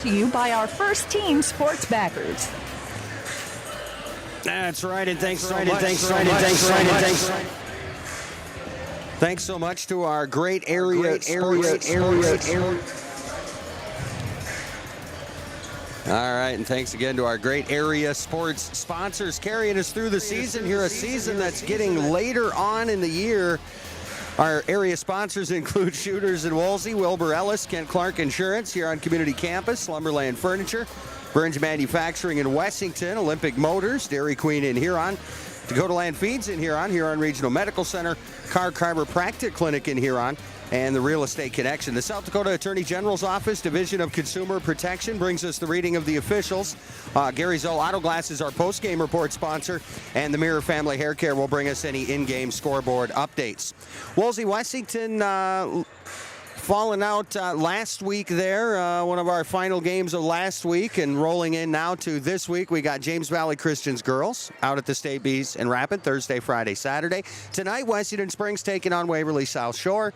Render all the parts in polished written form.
to you by our First Team sports backers. That's right, and thanks so much to our great area. All right, and thanks again to our great area sports sponsors carrying us through the season here, a season that's getting later on in the year. Our area sponsors include Shooters in Wolsey, Wilbur Ellis, Kent Clark Insurance here on Community Campus, Slumberland Furniture, Burns Manufacturing in Wessington, Olympic Motors, Dairy Queen in Huron, Dakota Land Feeds in Huron, Huron Regional Medical Center, Car Chiropractic Clinic in Huron, and the Real Estate Connection. The South Dakota Attorney General's Office, Division of Consumer Protection, brings us the reading of the officials. Gary Zoe Auto Glass is our post-game report sponsor, and the Mirror Family Hair Care will bring us any in-game scoreboard updates. Wolsey Wessington falling out last week there, one of our final games of last week, and rolling in now to this week. We got James Valley Christians girls out at the State Bees in Rapid Thursday, Friday, Saturday. Tonight, Wessington Springs taking on Waverly South Shore.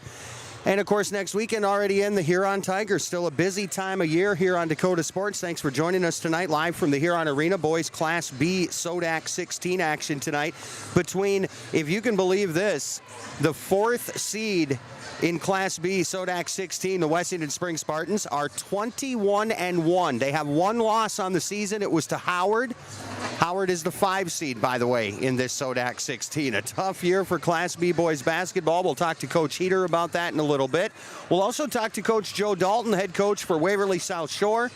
And, of course, next weekend already in the Huron Tigers. Still a busy time of year here on Dakota Sports. Thanks for joining us tonight live from the Huron Arena. Boys Class B Sodak 16 action tonight between, if you can believe this, the 4th seed in Class B Sodak 16, the Wessington Springs Spartans, are 21-1. They have one loss on the season. It was to Howard. Howard is the 5 seed, by the way, in this Sodak 16. A tough year for Class B boys basketball. We'll talk to Coach Heater about that in a little bit. We'll also talk to Coach Joe Dalton, head coach for Waverly South Shore.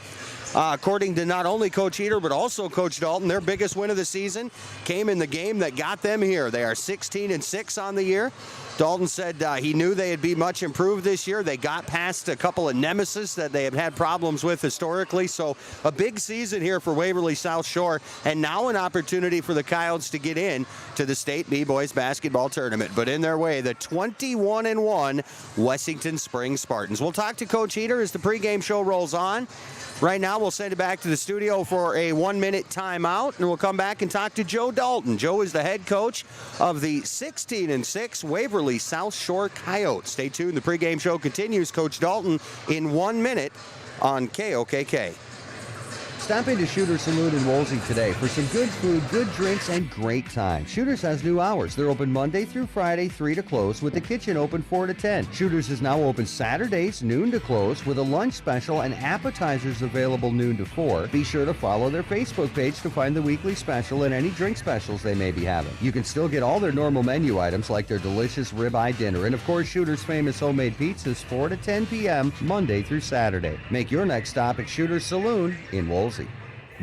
According to not only Coach Heater, but also Coach Dalton, their biggest win of the season came in the game that got them here. They are 16-6 on the year. Dalton said he knew they'd be much improved this year. They got past a couple of nemesis that they have had problems with historically. So a big season here for Waverly South Shore, and now an opportunity for the Coyotes to get in to the State B-Boys basketball tournament. But in their way, the 21-1 Wessington Springs Spartans. We'll talk to Coach Heater as the pregame show rolls on. Right now, we'll send it back to the studio for a 1-minute timeout, and we'll come back and talk to Joe Dalton. Joe is the head coach of the 16-6 Waverly South Shore Coyotes. Stay tuned. The pregame show continues. Coach Dalton in 1 minute on KOKK. Stop into Shooters Saloon in Wolsey today for some good food, good drinks, and great time. Shooters has new hours. They're open Monday through Friday, 3 to close, with the kitchen open 4 to 10. Shooters is now open Saturdays, noon to close, with a lunch special and appetizers available noon to 4. Be sure to follow their Facebook page to find the weekly special and any drink specials they may be having. You can still get all their normal menu items like their delicious ribeye dinner and, of course, Shooters' famous homemade pizzas 4 to 10 p.m. Monday through Saturday. Make your next stop at Shooters Saloon in Wolsey.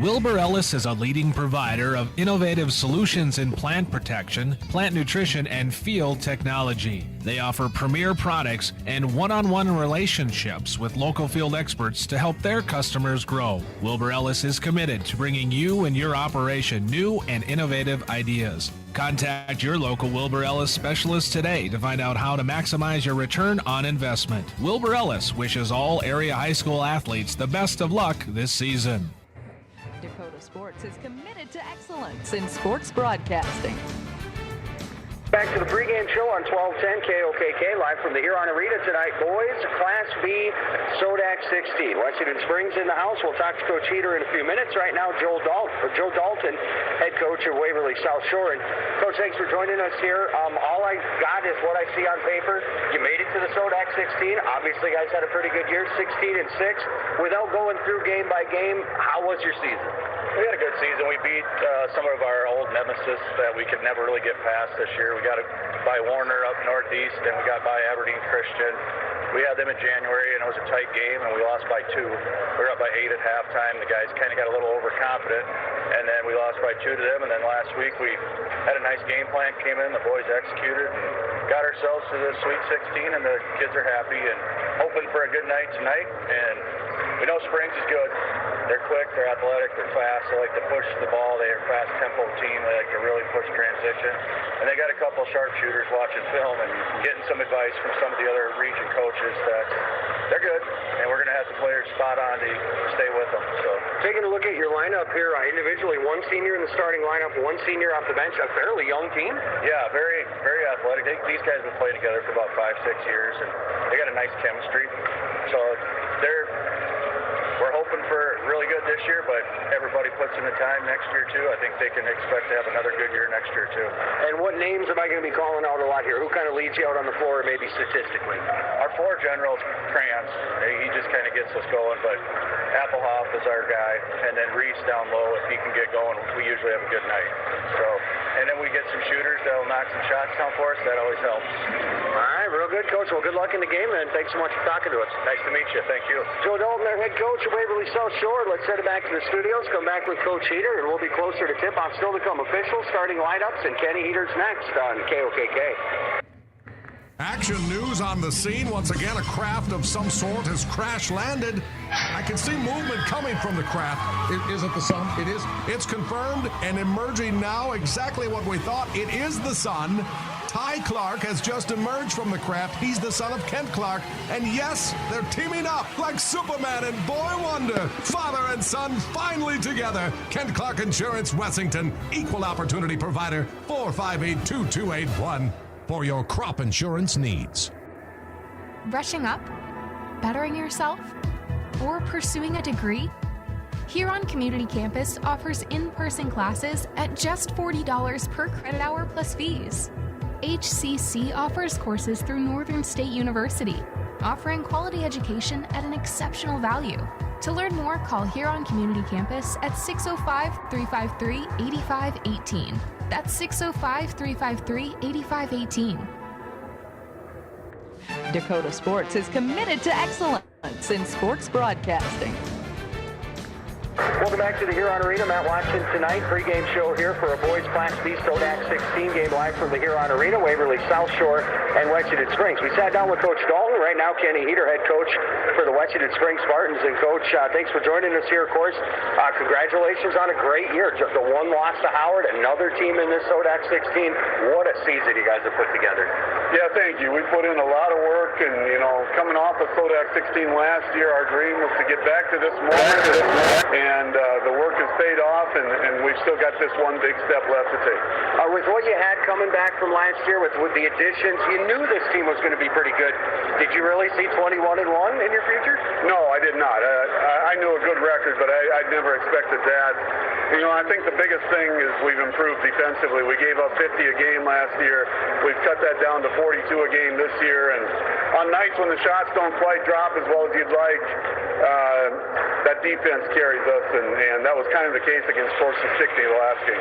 Wilbur Ellis is a leading provider of innovative solutions in plant protection, plant nutrition, and field technology. They offer premier products and one-on-one relationships with local field experts to help their customers grow. Wilbur Ellis is committed to bringing you and your operation new and innovative ideas. Contact your local Wilbur Ellis specialist today to find out how to maximize your return on investment. Wilbur Ellis wishes all area high school athletes the best of luck this season. Dakota Sports is committed to excellence in sports broadcasting. Back to the pregame show on 1210 KOKK, live from the Huron Arena tonight. Boys, Class B, Sodak 16. Wessington Springs in the house. We'll talk to Coach Heater in a few minutes. Right now, Joe Dalton, head coach of Waverly South Shore. And Coach, thanks for joining us here. All I got is what I see on paper. You made it to the Sodak 16. Obviously, guys had a pretty good year, 16-6. Without going through game by game, how was your season? We had a good season. We beat some of our old nemesis that we could never really get past this year. We got by Warner up northeast, and we got by Aberdeen Christian. We had them in January, and it was a tight game, and we lost by 2. We were up by 8 at halftime. The guys kind of got a little overconfident, and then we lost by 2 to them. And then last week we had a nice game plan, came in, the boys executed, and got ourselves to the Sweet 16, and the kids are happy and hoping for a good night tonight. And we know Springs is good. They're quick, they're athletic, they're fast. They like to push the ball. They're a fast tempo team. They like to really push transition. And they got a couple sharpshooters watching film and getting some advice from some of the other region coaches that they're good. And we're going to have the players spot on to stay with them. So taking a look at your lineup here, individually, one senior in the starting lineup, one senior off the bench, a fairly young team. Yeah, very, very athletic. These guys have played together for about 5-6 years, and they got a nice chemistry. So we're hoping for this year, but everybody puts in the time next year too. I think they can expect to have another good year next year too. And what names am I going to be calling out a lot here? Who kind of leads you out on the floor, maybe statistically? Our floor general is Krantz. He just kind of gets us going, but Applehoff is our guy, and then Reese down low. If he can get going, we usually have a good night. So, and then we get some shooters that'll knock some shots down for us. That always helps. All right, real good, Coach. Well, good luck in the game, and thanks so much for talking to us. Nice to meet you. Thank you. Joe Dalton, their head coach of Waverly South Shore. Let's send it back to the studios. Come back with Coach Heater, and we'll be closer to tip-off. Still to come, official starting lineups, and Kenny Heater's next on KOKK. Action news on the scene. Once again, a craft of some sort has crash landed. I can see movement coming from the craft. Is it the sun? It is. It's confirmed and emerging now exactly what we thought. It is the sun. Ty Clark has just emerged from the craft. He's the son of Kent Clark. And yes, they're teaming up like Superman and Boy Wonder. Father and son finally together. Kent Clark Insurance, Wessington. Equal opportunity provider. 458-2281 for your crop insurance needs. Brushing up? Bettering yourself? Or pursuing a degree? Huron Community Campus offers in-person classes at just $40 per credit hour plus fees. HCC offers courses through Northern State University, offering quality education at an exceptional value. To learn more, call Huron Community Campus at 605-353-8518. That's 605-353-8518. Dakota Sports is committed to excellence in sports broadcasting. Welcome back to the Huron Arena. Matt watching tonight. Pre-game show here for a boys Class B Sodak 16 game live from the Huron Arena, Waverly South Shore and Wessington Springs. We sat down with Coach Dalton. Right now, Kenny Heater, head coach for the Wessington Springs Spartans. And Coach, thanks for joining us here, of course. Congratulations on a great year. Just the one loss to Howard, another team in this Sodak 16. What a season you guys have put together. Yeah, thank you. We put in a lot of work, and, coming off of Sodak 16 last year, our dream was to get back to this moment. And the work has paid off, and we've still got this one big step left to take. With what you had coming back from last year, with the additions, you knew this team was going to be pretty good. Did you really see 21-1 in your future? No, I did not. I knew a good record, but I never expected that. I think the biggest thing is we've improved defensively. We gave up 50 a game last year. We've cut that down to 42 a game this year, and on nights when the shots don't quite drop as well as you'd like, that defense carries us, and that was kind of the case against Forces 60 the last game.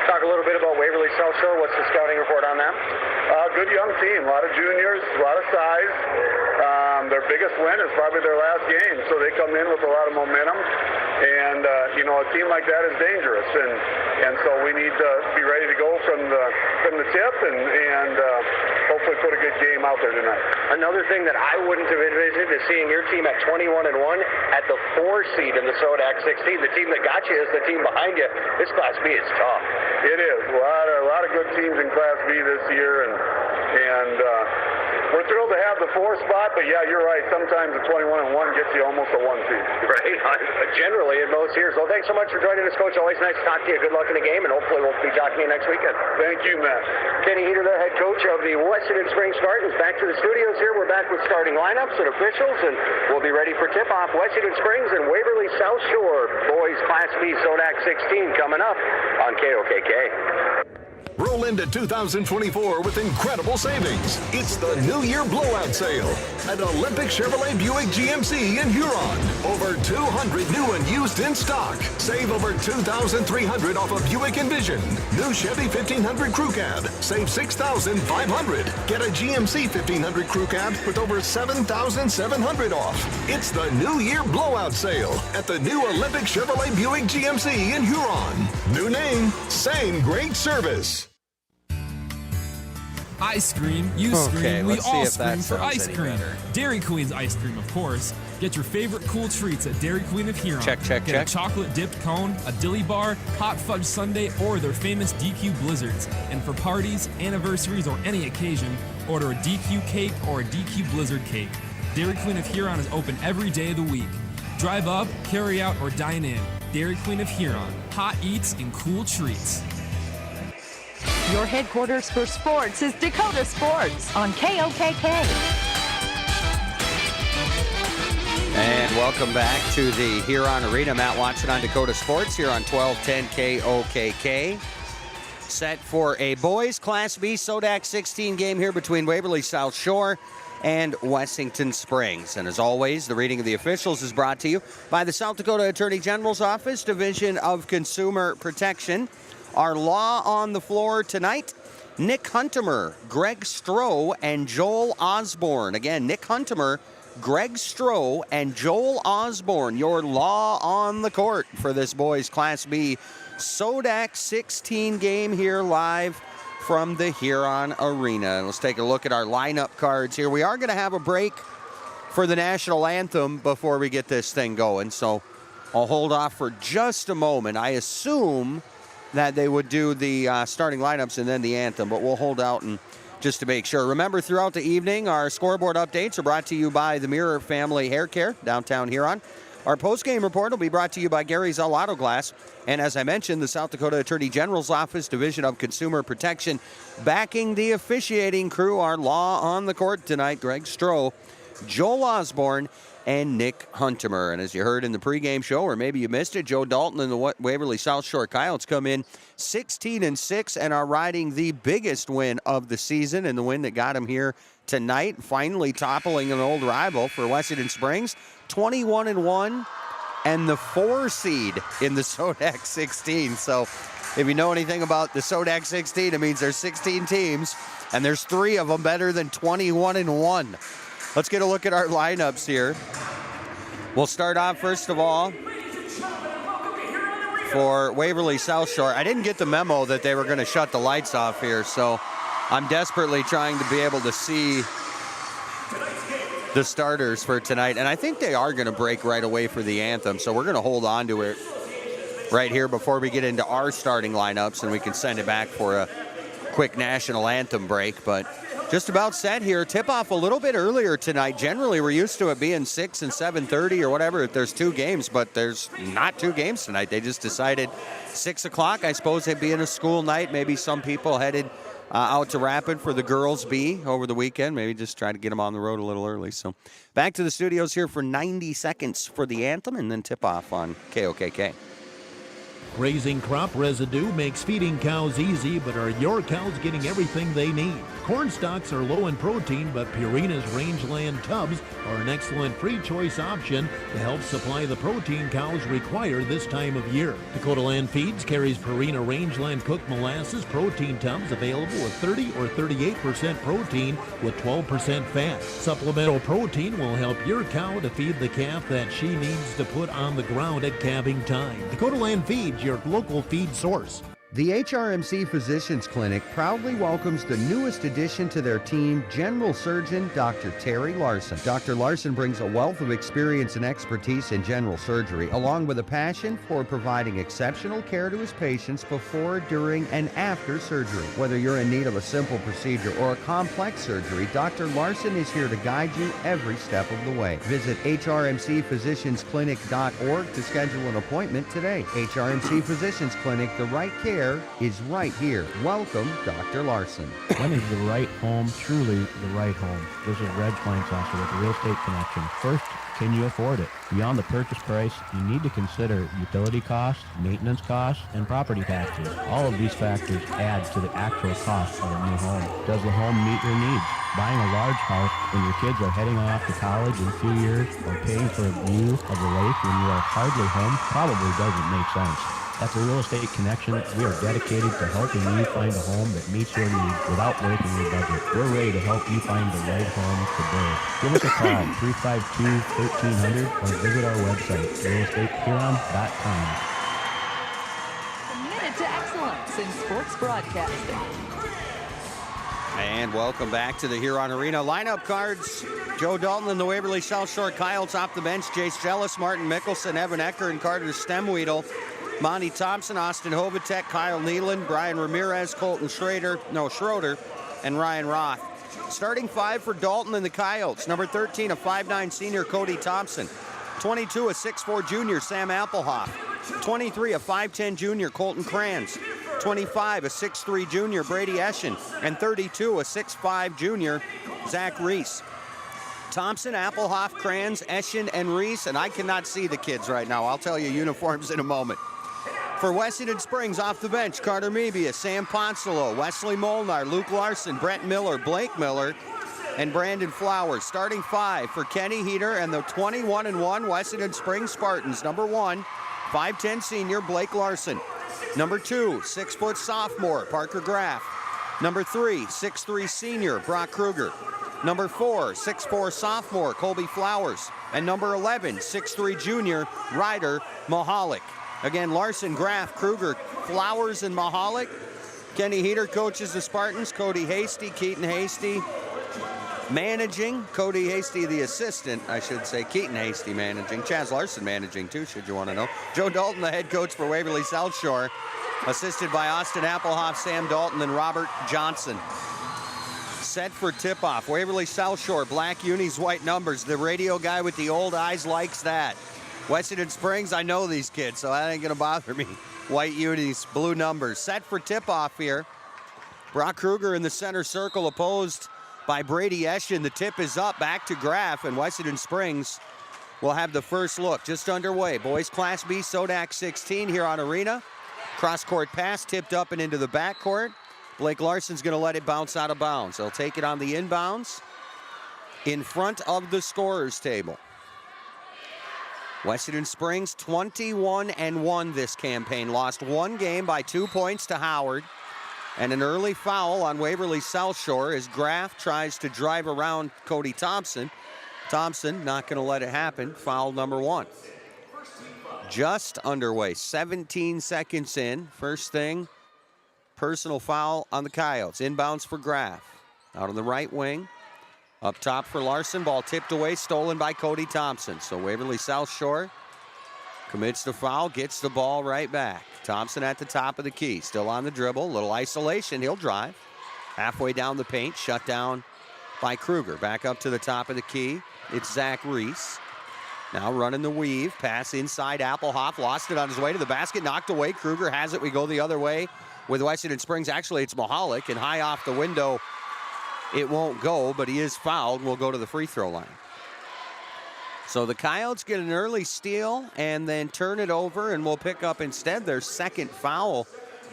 Talk a little bit about Waverly South Shore. What's the scouting report on them? Good young team, a lot of juniors, a lot of size. Their biggest win is probably their last game, so they come in with a lot of momentum. And, a team like that is dangerous, and so we need to be ready to go from the tip and hopefully put a good game out there tonight. Another thing that I wouldn't have envisioned is seeing your team at 21-1 at the 4 seed in the Sodak 16. The team that got you is the team behind you. This Class B is tough. It is. A lot of good teams in Class B this year, and we're thrilled to have the 4 spot, but yeah, you're right. Sometimes the 21-1 gets you almost a 1 seed. Right. Generally in most years. Well, thanks so much for joining us, Coach. Always nice to talk to you. Good luck in the game, and hopefully we'll be talking to you next weekend. Thank you, Matt. Kenny Heater, the head coach of the Wessington Springs Spartans. Back to the studios here. We're back with starting lineups and officials, and we'll be ready for tip-off. Wessington Springs and Waverly South Shore. Boys Class B Sodak 16 coming up on KOKK. Roll into 2024 with incredible savings. It's the New Year Blowout Sale at Olympic Chevrolet Buick GMC in Huron. Over 200 new and used in stock. Save over $2,300 off a Buick Envision. New Chevy 1500 Crew Cab. Save $6,500. Get a GMC 1500 Crew Cab with over $7,700 off. It's the New Year Blowout Sale at the new Olympic Chevrolet Buick GMC in Huron. New name, same great service. I scream, you scream, we all scream for ice cream. Better. Dairy Queen's ice cream, of course. Get your favorite cool treats at Dairy Queen of Huron. Check. Get a chocolate dipped cone, a dilly bar, hot fudge sundae, or their famous DQ blizzards. And for parties, anniversaries, or any occasion, order a DQ cake or a DQ blizzard cake. Dairy Queen of Huron is open every day of the week. Drive up, carry out, or dine in. Dairy Queen of Huron. Hot eats and cool treats. Your headquarters for sports is Dakota Sports on KOKK. And welcome back to the Huron Arena. Matt Watson on Dakota Sports here on 1210 KOKK. Set for a boys Class B Sodak 16 game here between Waverly South Shore and Wessington Springs. And as always, the reading of the officials is brought to you by the South Dakota Attorney General's Office, Division of Consumer Protection. Our law on the floor tonight, Nick Huntemer, Greg Stroh, and Joel Osborne. Again, Nick Huntemer, Greg Stroh, and Joel Osborne, your law on the court for this boys Class B Sodak 16 game here live from the Huron Arena. Let's take a look at our lineup cards here. We are going to have a break for the national anthem before we get this thing going, so I'll hold off for just a moment. I assume that they would do the starting lineups and then the anthem, but we'll hold out and just to make sure. Remember, throughout the evening, our scoreboard updates are brought to you by the Mirror Family Hair Care, downtown Huron. Our post-game report will be brought to you by Gary's Auto Glass. And as I mentioned, the South Dakota Attorney General's Office, Division of Consumer Protection, backing the officiating crew. Our law on the court tonight, Greg Stroh, Joel Osborne, and Nick Huntemer. And as you heard in the pregame show, or maybe you missed it, Joe Dalton and the Waverly South Shore Coyotes come in 16-6 and are riding the biggest win of the season, and the win that got them here tonight, finally toppling an old rival for Wessington Springs, 21-1, and the 4 seed in the Sodak 16. So if you know anything about the Sodak 16, it means there's 16 teams, and there's 3 of them better than 21-1. Let's get a look at our lineups here. We'll start off, first of all, for Waverly South Shore. I didn't get the memo that they were going to shut the lights off here, so I'm desperately trying to be able to see the starters for tonight. And I think they are going to break right away for the anthem, so we're going to hold on to it right here before we get into our starting lineups, and we can send it back for a quick national anthem break. But just about set here. Tip-off a little bit earlier tonight. Generally, we're used to it being 6 and 7:30 or whatever if there's 2 games, but there's not 2 games tonight. They just decided 6 o'clock. I suppose it being a school night, maybe some people headed out to Rapid for the girls' B over the weekend. Maybe just try to get them on the road a little early. So back to the studios here for 90 seconds for the anthem and then tip-off on KOKK. Raising crop residue makes feeding cows easy, but are your cows getting everything they need? Corn stalks are low in protein, but Purina's Rangeland tubs are an excellent free choice option to help supply the protein cows require this time of year. Dakota Land Feeds carries Purina Rangeland cooked molasses protein tubs available with 30 or 38% protein with 12% fat. Supplemental protein will help your cow to feed the calf that she needs to put on the ground at calving time. Dakota Land Feeds, your local feed source. The HRMC Physicians Clinic proudly welcomes the newest addition to their team, General Surgeon Dr. Terry Larson. Dr. Larson brings a wealth of experience and expertise in general surgery, along with a passion for providing exceptional care to his patients before, during, and after surgery. Whether you're in need of a simple procedure or a complex surgery, Dr. Larson is here to guide you every step of the way. Visit hrmcphysiciansclinic.org to schedule an appointment today. HRMC Physicians Clinic, the right care is right here. Welcome, Dr. Larson. When is the right home truly the right home? This is Reg Kleinsasser with the Real Estate Connection. First, can you afford it? Beyond the purchase price, you need to consider utility costs, maintenance costs, and property taxes. All of these factors add to the actual cost of a new home. Does the home meet your needs? Buying a large house when your kids are heading off to college in a few years, or paying for a view of the lake when you are hardly home probably doesn't make sense. At the Real Estate Connection, we are dedicated to helping you find a home that meets your needs without breaking your budget. We're ready to help you find the right home today. Give us a call, 352-1300, or visit our website, realestatehuron.com. Committed to excellence in sports broadcasting. And welcome back to the Huron Arena. Lineup cards: Joe Dalton and the Waverly South Shore Coyotes off the bench. Jace Jellis, Martin Mickelson, Evan Ecker, and Carter Stemweedle. Monty Thompson, Austin Hovatek, Kyle Nealon, Brian Ramirez, Colton Schroeder, and Ryan Roth. Starting 5 for Dalton and the Coyotes. Number 13, a 5'9 senior, Cody Thompson. 22, a 6'4 junior, Sam Applehoff. 23, a 5'10 junior, Colton Kranz. 25, a 6'3 junior, Brady Eschen. And 32, a 6'5 junior, Zach Reese. Thompson, Applehoff, Kranz, Eschen, and Reese, and I cannot see the kids right now. I'll tell you uniforms in a moment. For Wessington Springs, off the bench, Carter Meebia, Sam Ponsolo, Wesley Molnar, Luke Larson, Brett Miller, Blake Miller, and Brandon Flowers. Starting 5 for Kenny Heater and the 21-1 Wessington Springs Spartans. Number 1, 5'10 senior Blake Larson. Number 2, 6-foot sophomore Parker Graff. Number 3, 6'3 senior Brock Kruger. Number 4, 6'4 sophomore Colby Flowers. And number 11, 6'3 junior Ryder Mahalik. Again, Larson, Graff, Kruger, Flowers, and Mahalik. Kenny Heater coaches the Spartans. Cody Hasty, Keaton Hasty managing. Cody Hasty, the assistant, I should say. Keaton Hasty managing. Chaz Larson managing, too, should you want to know. Joe Dalton, the head coach for Waverly South Shore, assisted by Austin Applehoff, Sam Dalton, and Robert Johnson. Set for tip-off. Waverly South Shore, black unis, white numbers. The radio guy with the old eyes likes that. Wessington Springs, I know these kids, so that ain't going to bother me. White unis, blue numbers. Set for tip-off here. Brock Kruger in the center circle, opposed by Brady Eschen. The tip is up, back to Graff, and Wessington Springs will have the first look. Just underway. Boys Class B, Sodak 16 here on Arena. Cross-court pass, tipped up and into the backcourt. Blake Larson's going to let it bounce out of bounds. He'll take it on the inbounds in front of the scorer's table. Wessington Springs 21-1 this campaign. Lost 1 game by 2 points to Howard. And an early foul on Waverly South Shore as Graff tries to drive around Cody Thompson. Thompson not going to let it happen. Foul number 1. Just underway, 17 seconds in. First thing, personal foul on the Coyotes. Inbounds for Graff. Out on the right wing. Up top for Larson. Ball tipped away, stolen by Cody Thompson. So Waverly South Shore commits the foul, gets the ball right back. Thompson at the top of the key. Still on the dribble. Little isolation. He'll drive. Halfway down the paint. Shut down by Kruger. Back up to the top of the key. It's Zach Reese. Now running the weave. Pass inside Applehoff. Lost it on his way to the basket. Knocked away. Kruger has it. We go the other way with Wessington Springs. Actually, it's Mahalik. And high off the window, it won't go, but he is fouled. We'll go to the free throw line. So the Coyotes get an early steal and then turn it over, and we'll pick up instead their second foul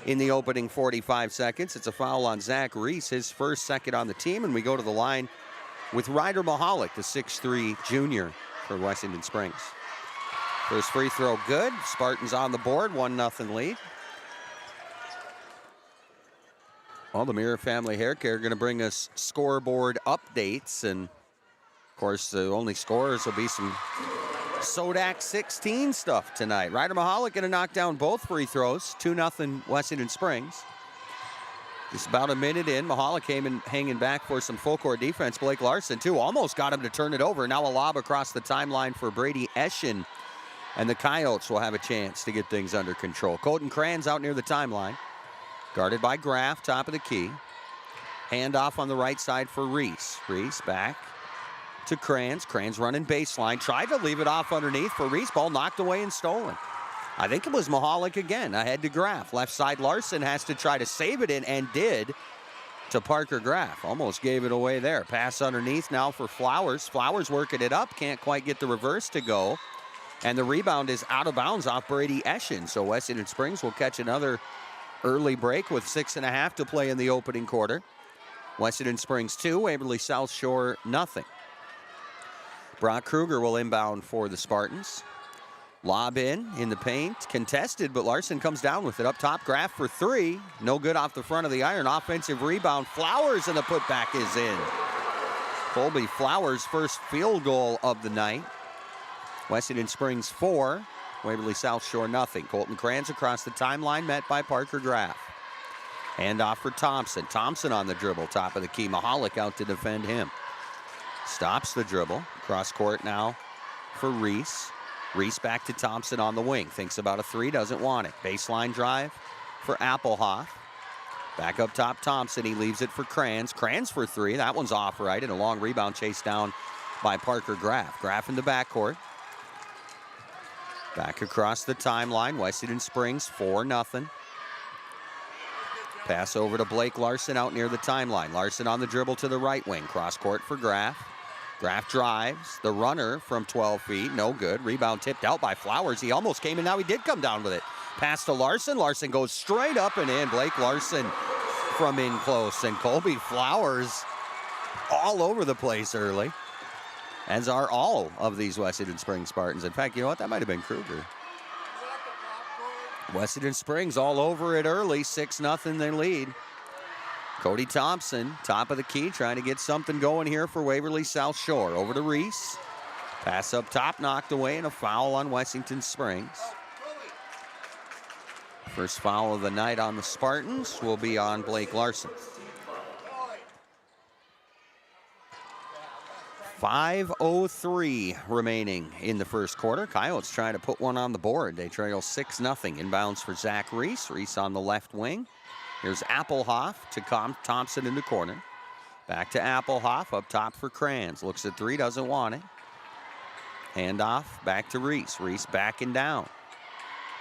in the opening 45 seconds. It's a foul on Zach Reese, his first, second on the team, and we go to the line with Ryder Mahalik, the 6'3 junior for Wessington Springs. First free throw good. Spartans on the board, 1-0 lead. Well, the Mirror Family Hair Care are going to bring us scoreboard updates, and of course, the only scorers will be some Sodak 16 stuff tonight. Ryder Mahalik going to knock down both free throws. 2-0 Wessington Springs. Just about a minute in, Mahalik came in hanging back for some full court defense. Blake Larson, too, almost got him to turn it over. Now a lob across the timeline for Brady Eschen, and the Coyotes will have a chance to get things under control. Colton Kranz out near the timeline. Guarded by Graff, top of the key. Handoff on the right side for Reese. Reese back to Kranz. Kranz running baseline. Tried to leave it off underneath for Reese. Ball knocked away and stolen. I think it was Mahalik again. Ahead to Graff. Left side Larson has to try to save it in, and did, to Parker Graff. Almost gave it away there. Pass underneath now for Flowers. Flowers working it up. Can't quite get the reverse to go. And the rebound is out of bounds off Brady Eschen. So Wessington Springs will catch another early break with 6.5 to play in the opening quarter. Wessington Springs 2, Waverly South Shore nothing. Brock Kruger will inbound for the Spartans. Lob in the paint, contested, but Larson comes down with it. Up top, Graff for 3. No good off the front of the iron. Offensive rebound. Flowers, and the putback is in. Colby Flowers' first field goal of the night. Wessington Springs 4, Waverly South Shore nothing. Colton Kranz across the timeline, met by Parker Graff. Handoff for Thompson. Thompson on the dribble, top of the key. Mahalik out to defend him. Stops the dribble. Cross court now for Reese. Reese back to Thompson on the wing. Thinks about a 3, doesn't want it. Baseline drive for Applehoff. Back up top, Thompson. He leaves it for Kranz. Kranz for 3. That one's off right, and a long rebound chased down by Parker Graff. Graff in the backcourt. Back across the timeline. Wessington Springs 4-0. Pass over to Blake Larson out near the timeline. Larson on the dribble to the right wing. Cross court for Graff. Graff drives. The runner from 12 feet. No good. Rebound tipped out by Flowers. He almost came, and now he did come down with it. Pass to Larson. Larson goes straight up and in. Blake Larson from in close. And Colby Flowers all over the place early, as are all of these Wessington Springs Spartans. In fact, you know what? That might have been Kruger. Wessington Springs all over it early. 6-0 their lead. Cody Thompson, top of the key, trying to get something going here for Waverly South Shore. Over to Reese. Pass up top, knocked away, and a foul on Wessington Springs. First foul of the night on the Spartans will be on Blake Larson. 5:03 remaining in the first quarter. Coyotes trying to put one on the board. They trail 6-0. Inbounds for Zach Reese. Reese on the left wing. Here's Applehoff to Thompson in the corner. Back to Applehoff, up top for Kranz. Looks at three, doesn't want it. Handoff, back to Reese. Reese backing down.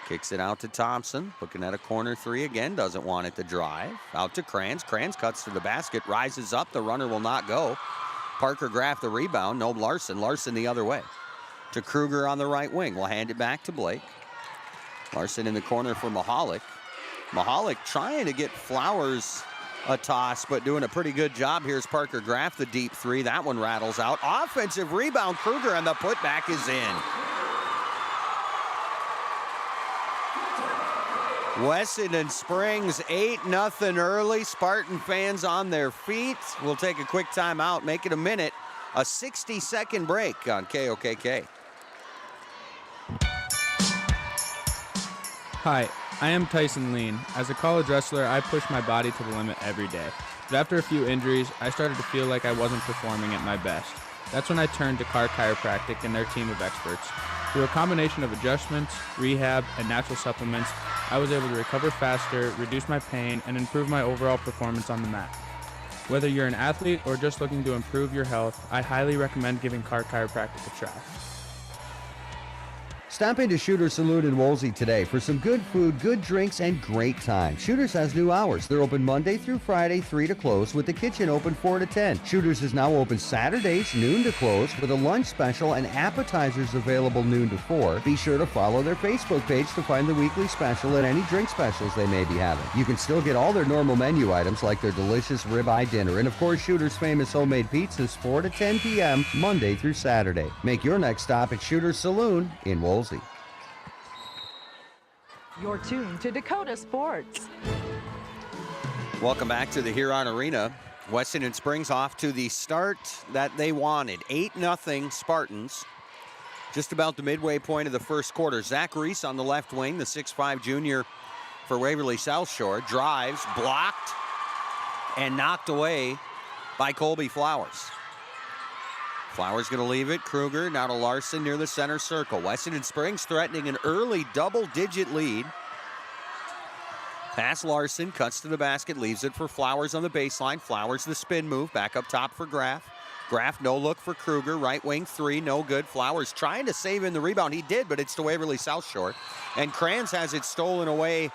Kicks it out to Thompson. Looking at a corner three again, doesn't want it to drive. Out to Kranz. Kranz cuts to the basket, rises up. The runner will not go. Parker Graff the rebound. No Larson. Larson the other way. To Kruger on the right wing. We'll hand it back to Blake. Larson in the corner for Mahalik. Mahalik trying to get Flowers a toss, but doing a pretty good job. Here's Parker Graff, the deep three. That one rattles out. Offensive rebound, Kruger, and the putback is in. Wessington Springs 8-0 early. Spartan fans on their feet. We'll take a quick timeout, make it a minute. A 60-second break on KOKK. Hi, I am Tyson Lean. As a college wrestler, I push my body to the limit every day. But after a few injuries, I started to feel like I wasn't performing at my best. That's when I turned to Carr Chiropractic and their team of experts. Through a combination of adjustments, rehab, and natural supplements, I was able to recover faster, reduce my pain, and improve my overall performance on the mat. Whether you're an athlete or just looking to improve your health, I highly recommend giving Carr Chiropractic a try. Stop into Shooter's Saloon in Wolsey today for some good food, good drinks, and great time. Shooter's has new hours. They're open Monday through Friday, 3 to close, with the kitchen open 4 to 10. Shooter's is now open Saturdays, noon to close, with a lunch special and appetizers available noon to 4. Be sure to follow their Facebook page to find the weekly special and any drink specials they may be having. You can still get all their normal menu items like their delicious ribeye dinner and, of course, Shooter's famous homemade pizzas 4 to 10 p.m. Monday through Saturday. Make your next stop at Shooter's Saloon in Wolsey. You're tuned to Dakota Sports. Welcome back to the Huron Arena. Wessington Springs off to the start that they wanted. 8-0 Spartans. Just about the midway point of the first quarter. Zach Reese on the left wing, the 6'5 junior for Waverly South Shore. Drives, blocked, and knocked away by Colby Flowers. Flowers going to leave it. Kruger now to Larson near the center circle. Wessington Springs threatening an early double-digit lead. Pass Larson, cuts to the basket, leaves it for Flowers on the baseline. Flowers the spin move, back up top for Graff. Graff no look for Kruger, right wing three, no good. Flowers trying to save in the rebound. He did, but it's to Waverly South Shore. And Kranz has it stolen away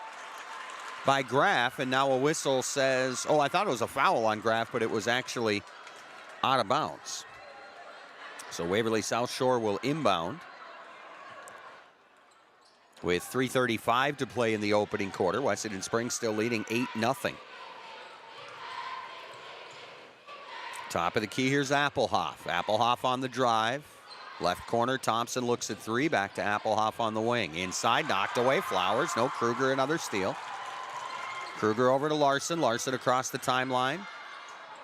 by Graff, and now a whistle says, oh, I thought it was a foul on Graff, but it was actually out of bounds. So Waverly South Shore will inbound with 3:35 to play in the opening quarter. Wessington Springs still leading 8-0. Top of the key, here's Applehoff. Applehoff on the drive. Left corner, Thompson looks at three. Back to Applehoff on the wing. Inside, knocked away. Flowers, no. Kruger, another steal. Kruger over to Larson. Larson across the timeline.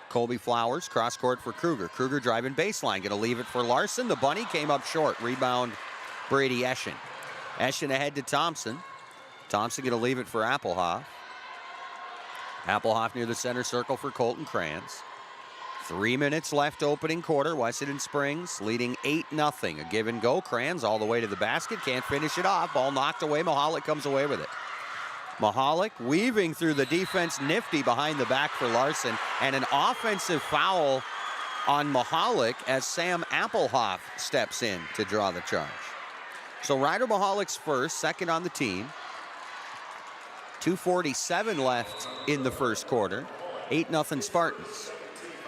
Colby Flowers, cross court for Kruger. Kruger driving baseline, going to leave it for Larson. The bunny came up short. Rebound, Brady Eschen. Eschen ahead to Thompson. Thompson going to leave it for Applehoff. Applehoff near the center circle for Colton Kranz. 3 minutes left opening quarter. Wessington Springs leading 8-0. A give and go. Kranz all the way to the basket. Can't finish it off. Ball knocked away. Mahalik comes away with it. Mahalik weaving through the defense, nifty behind the back for Larson, and an offensive foul on Mahalik as Sam Applehoff steps in to draw the charge. So Ryder Mahalik's first, second on the team. 2:47 left in the first quarter. 8-0 Spartans.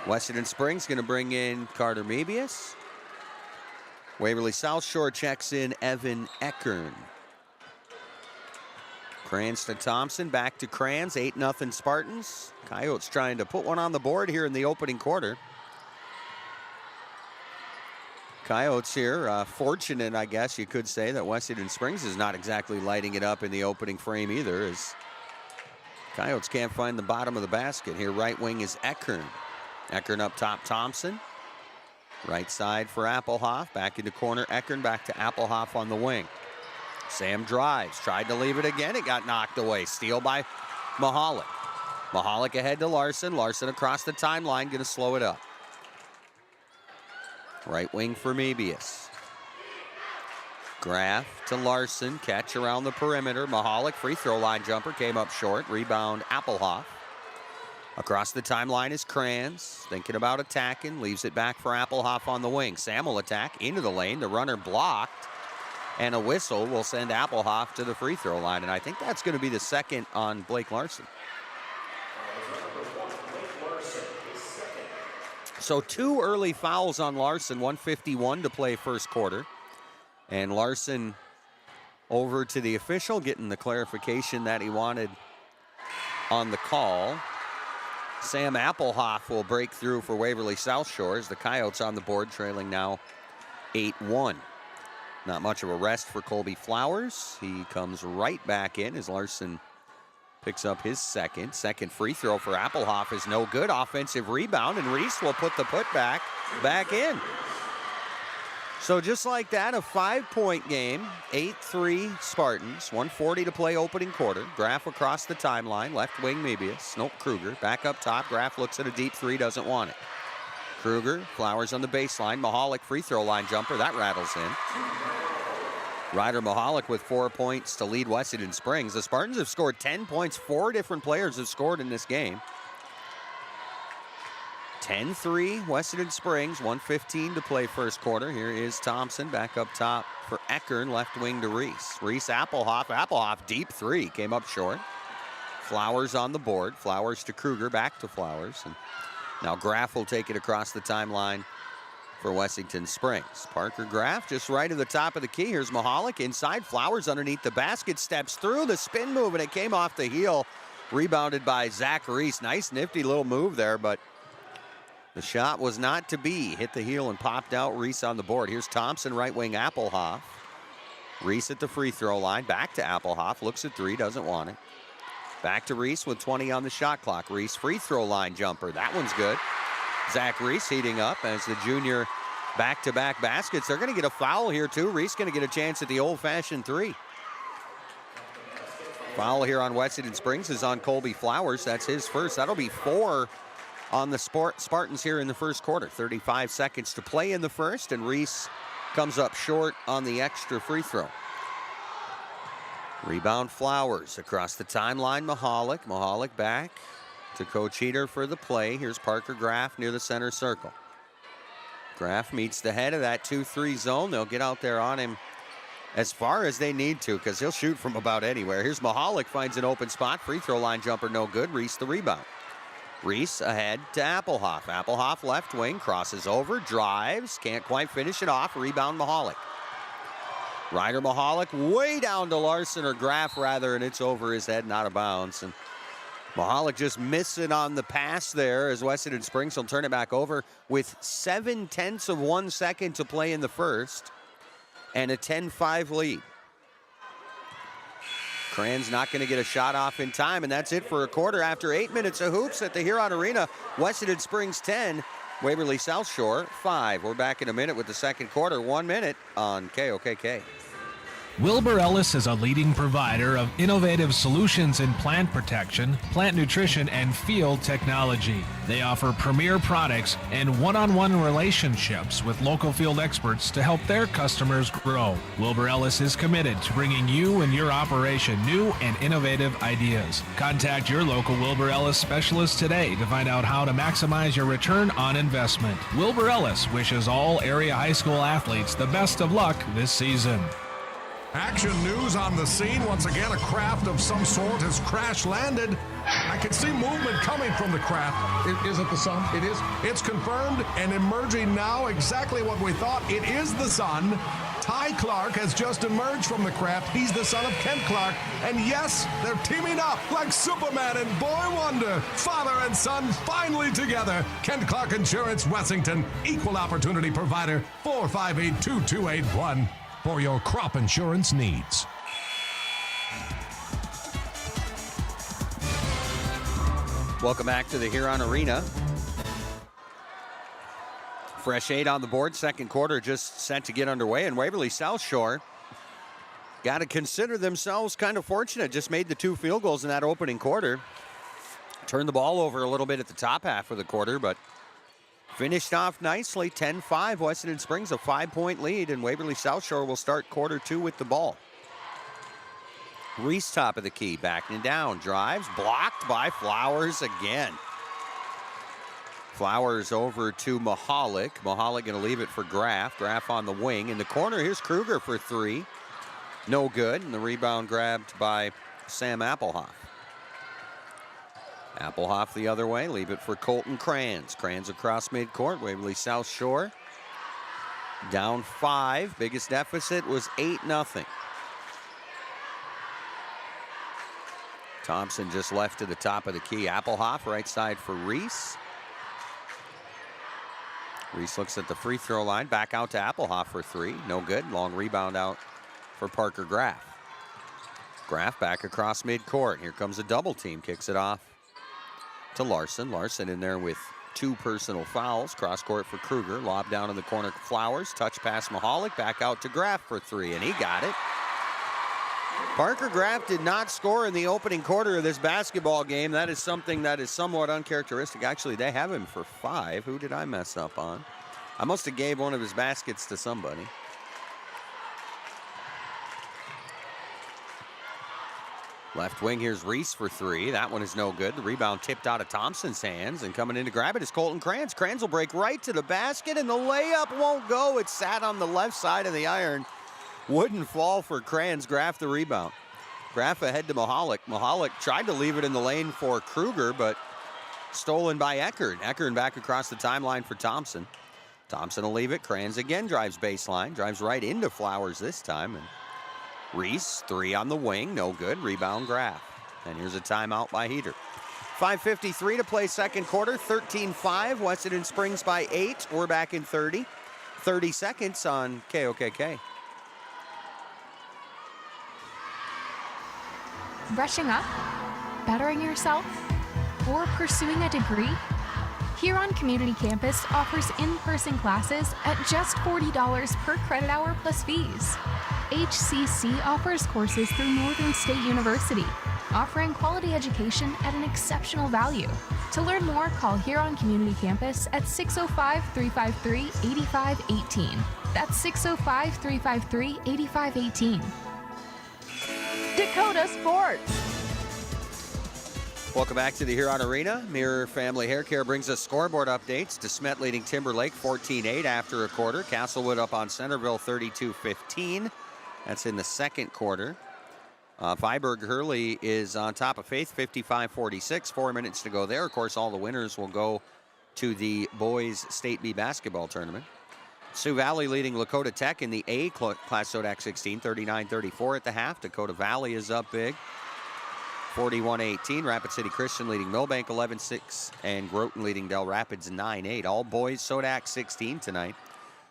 Wessington Springs going to bring in Carter Mebius. Waverly South Shore checks in Evan Eckern. Crans to Thompson, back to Crans, 8-0 Spartans. Coyotes trying to put one on the board here in the opening quarter. Coyotes here, fortunate, I guess you could say, that Wessington Springs is not exactly lighting it up in the opening frame either, as Coyotes can't find the bottom of the basket here. Right wing is Eckern. Eckern up top, Thompson. Right side for Appelhoff. Back into corner, Eckern back to Appelhoff on the wing. Sam drives, tried to leave it again. It got knocked away. Steal by Mahalik. Mahalik ahead to Larson. Larson across the timeline, going to slow it up. Right wing for Mebius. Graff to Larson. Catch around the perimeter. Mahalik, free throw line jumper, came up short. Rebound, Appelhoff. Across the timeline is Crans, thinking about attacking, leaves it back for Appelhoff on the wing. Sam will attack into the lane, the runner blocked, and a whistle will send Appelhoff to the free throw line, and I think that's going to be the second on Blake Larson. So 2 early fouls on Larson, 1:51 to play first quarter, and Larson over to the official, getting the clarification that he wanted on the call. Sam Appelhoff will break through for Waverly South Shore as the Coyotes on the board, trailing now 8-1. Not much of a rest for Colby Flowers. He comes right back in as Larson picks up his second. Second free throw for Appelhoff is no good. Offensive rebound, and Reese will put the putback back in. So just like that, a 5-point game, 8-3 Spartans, 1:40 to play opening quarter. Graff across the timeline, left wing Mebius, nope, Kruger, back up top. Graff looks at a deep three, doesn't want it. Kruger, Flowers on the baseline, Mahalik free throw line jumper, that rattles in. Ryder Mahalik with 4 points to lead Wessington Springs. The Spartans have scored 10 points, 4 different players have scored in this game. 10-3 Wessington Springs, 1:15 to play first quarter. Here is Thompson back up top for Eckern, left wing to Reese. Reese Appelhoff, Appelhoff deep three, came up short. Flowers on the board, Flowers to Kruger, back to Flowers. And now Graff will take it across the timeline for Wessington Springs. Parker Graff just right at the top of the key. Here's Mahalik inside, Flowers underneath the basket, steps through the spin move, and it came off the heel. Rebounded by Zach Reese. Nice nifty little move there, but the shot was not to be. Hit the heel and popped out. Reese on the board. Here's Thompson, right wing Appelhoff. Reese at the free throw line. Back to Appelhoff. Looks at three, doesn't want it. Back to Reese with 20 on the shot clock. Reese free throw line jumper. That one's good. Zach Reese heating up as the junior back-to-back baskets. They're going to get a foul here too. Reese going to get a chance at the old-fashioned three. Foul here on Wessington Springs is on Colby Flowers. That's his first. That'll be 4 on the Spartans here in the first quarter. 35 seconds to play in the first, and Reese comes up short on the extra free throw. Rebound Flowers across the timeline. Mahalik. Mahalik back to Coach Heater for the play. Here's Parker Graff near the center circle. Graff meets the head of that 2-3 zone. They'll get out there on him as far as they need to because he'll shoot from about anywhere. Here's Mahalik, finds an open spot. Free throw line jumper, no good. Reese the rebound. Reese ahead to Appelhoff. Appelhoff left wing, crosses over, drives, can't quite finish it off. Rebound Mahalik. Ryder Mahalik way down to Larson, or Graff rather, and it's over his head and out of bounds. And Mahalik just missing on the pass there as Wessington Springs will turn it back over with 0.7 of 1 second to play in the first and a 10-5 lead. Cran's not going to get a shot off in time, and that's it for a quarter. After 8 minutes of hoops at the Huron Arena, Wessington Springs 10, Waverly South Shore 5. We're back in a minute with the second quarter. 1 minute on KOKK. Wilbur Ellis is a leading provider of innovative solutions in plant protection, plant nutrition, and field technology. They offer premier products and one-on-one relationships with local field experts to help their customers grow. Wilbur Ellis is committed to bringing you and your operation new and innovative ideas. Contact your local Wilbur Ellis specialist today to find out how to maximize your return on investment. Wilbur Ellis wishes all area high school athletes the best of luck this season. Action news on the scene. Once again, a craft of some sort has crash landed. I can see movement coming from the craft. Is it the sun? It is. It's confirmed and emerging now exactly what we thought. It is the sun. Ty Clark has just emerged from the craft. He's the son of Kent Clark. And yes, they're teaming up like Superman and Boy Wonder. Father and son finally together. Kent Clark Insurance, Wessington. Equal opportunity provider. 458-2281 for your crop insurance needs. Welcome back to the Huron Arena. Fresh 8 on the board. Second quarter just set to get underway. And Waverly South Shore got to consider themselves kind of fortunate. Just made the 2 field goals in that opening quarter. Turned the ball over a little bit at the top half of the quarter, but finished off nicely. 10-5. Wessington Springs a 5-point lead, and Waverly South Shore will start quarter 2 with the ball. Reese top of the key, backing down, drives, blocked by Flowers again. Flowers over to Mahalik. Mahalik going to leave it for Graff. Graff on the wing. In the corner, here's Kruger for 3. No good, and the rebound grabbed by Sam Applehoff. Applehoff the other way, leave it for Colton Kranz. Kranz across midcourt, Waverly South Shore. Down 5, biggest deficit was 8-0. Thompson just left to the top of the key. Applehoff right side for Reese. Reese looks at the free throw line, back out to Applehoff for 3. No good, long rebound out for Parker Graff. Graff back across midcourt. Here comes a double team, kicks it off to Larson. Larson in there with 2 personal fouls. Cross court for Kruger. Lob down in the corner, Flowers. Touch pass Mahalik. Back out to Graff for 3, and he got it. Parker Graff did not score in the opening quarter of this basketball game. That is something that is somewhat uncharacteristic. Actually, they have him for 5. Who did I mess up on? I must have gave one of his baskets to somebody. Left wing, here's Reese for 3. That one is no good. The rebound tipped out of Thompson's hands, and coming in to grab it is Colton Kranz. Kranz will break right to the basket, and the layup won't go. It sat on the left side of the iron. Wouldn't fall for Kranz. Graff the rebound. Graff ahead to Mahalik. Mahalik tried to leave it in the lane for Kruger, but stolen by Eckerd. Eckerd back across the timeline for Thompson. Thompson will leave it. Kranz again drives baseline. Drives right into Flowers this time. And Reese, 3 on the wing. No good. Rebound Graff. And here's a timeout by Heater. 5:53 to play second quarter. 13-5. Wessington Springs by 8. We're back in 30. 30 seconds on KOKK. Brushing up? Bettering yourself? Or pursuing a degree? Huron Community Campus offers in-person classes at just $40 per credit hour plus fees. HCC offers courses through Northern State University, offering quality education at an exceptional value. To learn more, call Huron Community Campus at 605-353-8518. That's 605-353-8518. Dakota Sports. Welcome back to the Huron Arena. Mirror Family Hair Care brings us scoreboard updates. DeSmet leading Timberlake 14-8 after a quarter. Castlewood up on Centerville 32-15. That's in the second quarter. Viborg Hurley is on top of Faith 55-46. 4 minutes to go there. Of course, all the winners will go to the boys State B basketball tournament. Sioux Valley leading Lakota Tech in the A Class Sodak 16, 39-34 at the half. Dakota Valley is up big, 41-18. Rapid City Christian leading Millbank 11-6, and Groton leading Del Rapids 9-8. All boys Sodak 16 tonight.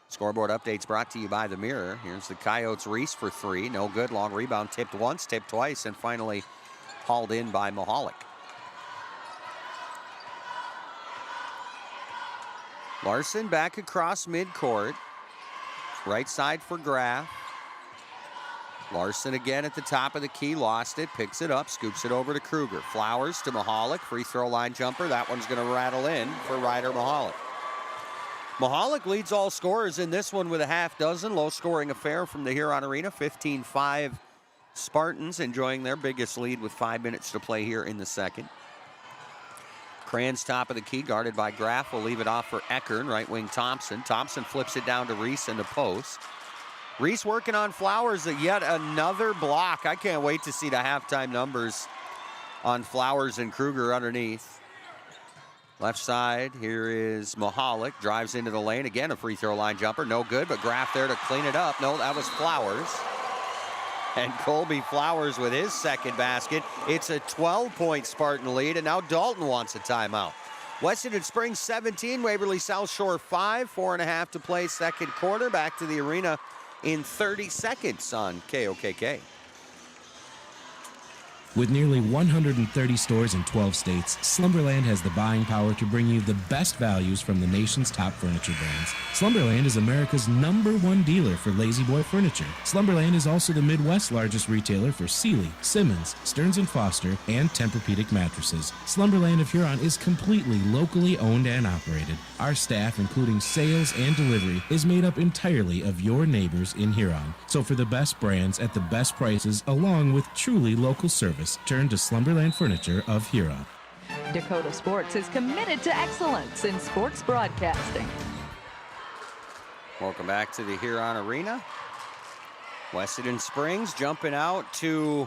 Scoreboard updates brought to you by the Mirror. Here's the Coyotes. Reese for 3, no good. Long rebound, tipped once, tipped twice, and finally hauled in by Mahalik. Larson back across midcourt. Right side for Graff. Larson again at the top of the key, lost it, picks it up, scoops it over to Kruger. Flowers to Mahalik, free throw line jumper. That one's going to rattle in for Ryder Mahalik. Mahalik leads all scorers in this one with a half dozen. Low scoring affair from the Huron Arena. 15-5 Spartans enjoying their biggest lead with 5 minutes to play here in the second. Kranz top of the key, guarded by Graff. Will leave it off for Eckern, right wing Thompson. Thompson flips it down to Reese in the post. Reese working on Flowers, yet another block. I can't wait to see the halftime numbers on Flowers and Kruger underneath. Left side, here is Mahalik, drives into the lane. Again, a free throw line jumper, no good, but Graff there to clean it up. No, that was Flowers. And Colby Flowers with his second basket. It's a 12-point Spartan lead, and now Dalton wants a timeout. Wessington Springs 17, Waverly South Shore 5, 4.5 to play second quarter. Back to the arena in 30 seconds on KOKK. With nearly 130 stores in 12 states, Slumberland has the buying power to bring you the best values from the nation's top furniture brands. Slumberland is America's #1 dealer for Lazy Boy furniture. Slumberland is also the Midwest's largest retailer for Sealy, Simmons, Stearns & Foster, and Tempur-Pedic mattresses. Slumberland of Huron is completely locally owned and operated. Our staff, including sales and delivery, is made up entirely of your neighbors in Huron. So for the best brands at the best prices, along with truly local service, turn to Slumberland Furniture of Huron. Dakota Sports is committed to excellence in sports broadcasting. Welcome back to the Huron Arena. Wessington Springs jumping out to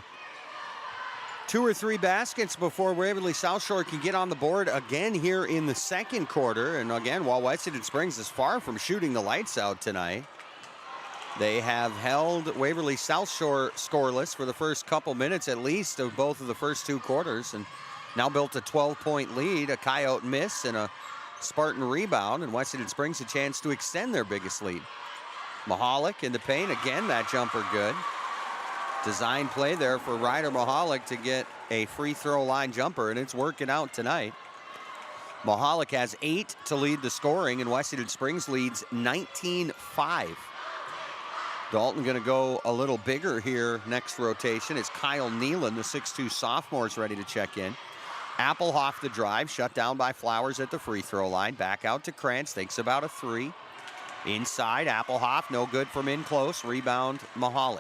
2 or 3 baskets before Waverly South Shore can get on the board again here in the second quarter. And again, while Wessington Springs is far from shooting the lights out tonight, they have held Waverly South Shore scoreless for the first couple minutes at least of both of the first 2 quarters, and now built a 12-point lead, a Coyote miss and a Spartan rebound, and Wessington Springs a chance to extend their biggest lead. Mahalik in the paint, again that jumper good. Design play there for Ryder Mahalik to get a free throw line jumper, and it's working out tonight. Mahalik has 8 to lead the scoring, and Wessington Springs leads 19-5. Dalton going to go a little bigger here next rotation. It's Kyle Nealon, the 6'2 sophomore, is ready to check in. Applehoff the drive, shut down by Flowers at the free throw line. Back out to Krantz, thinks about a 3. Inside, Applehoff, no good from in close. Rebound, Mahalik.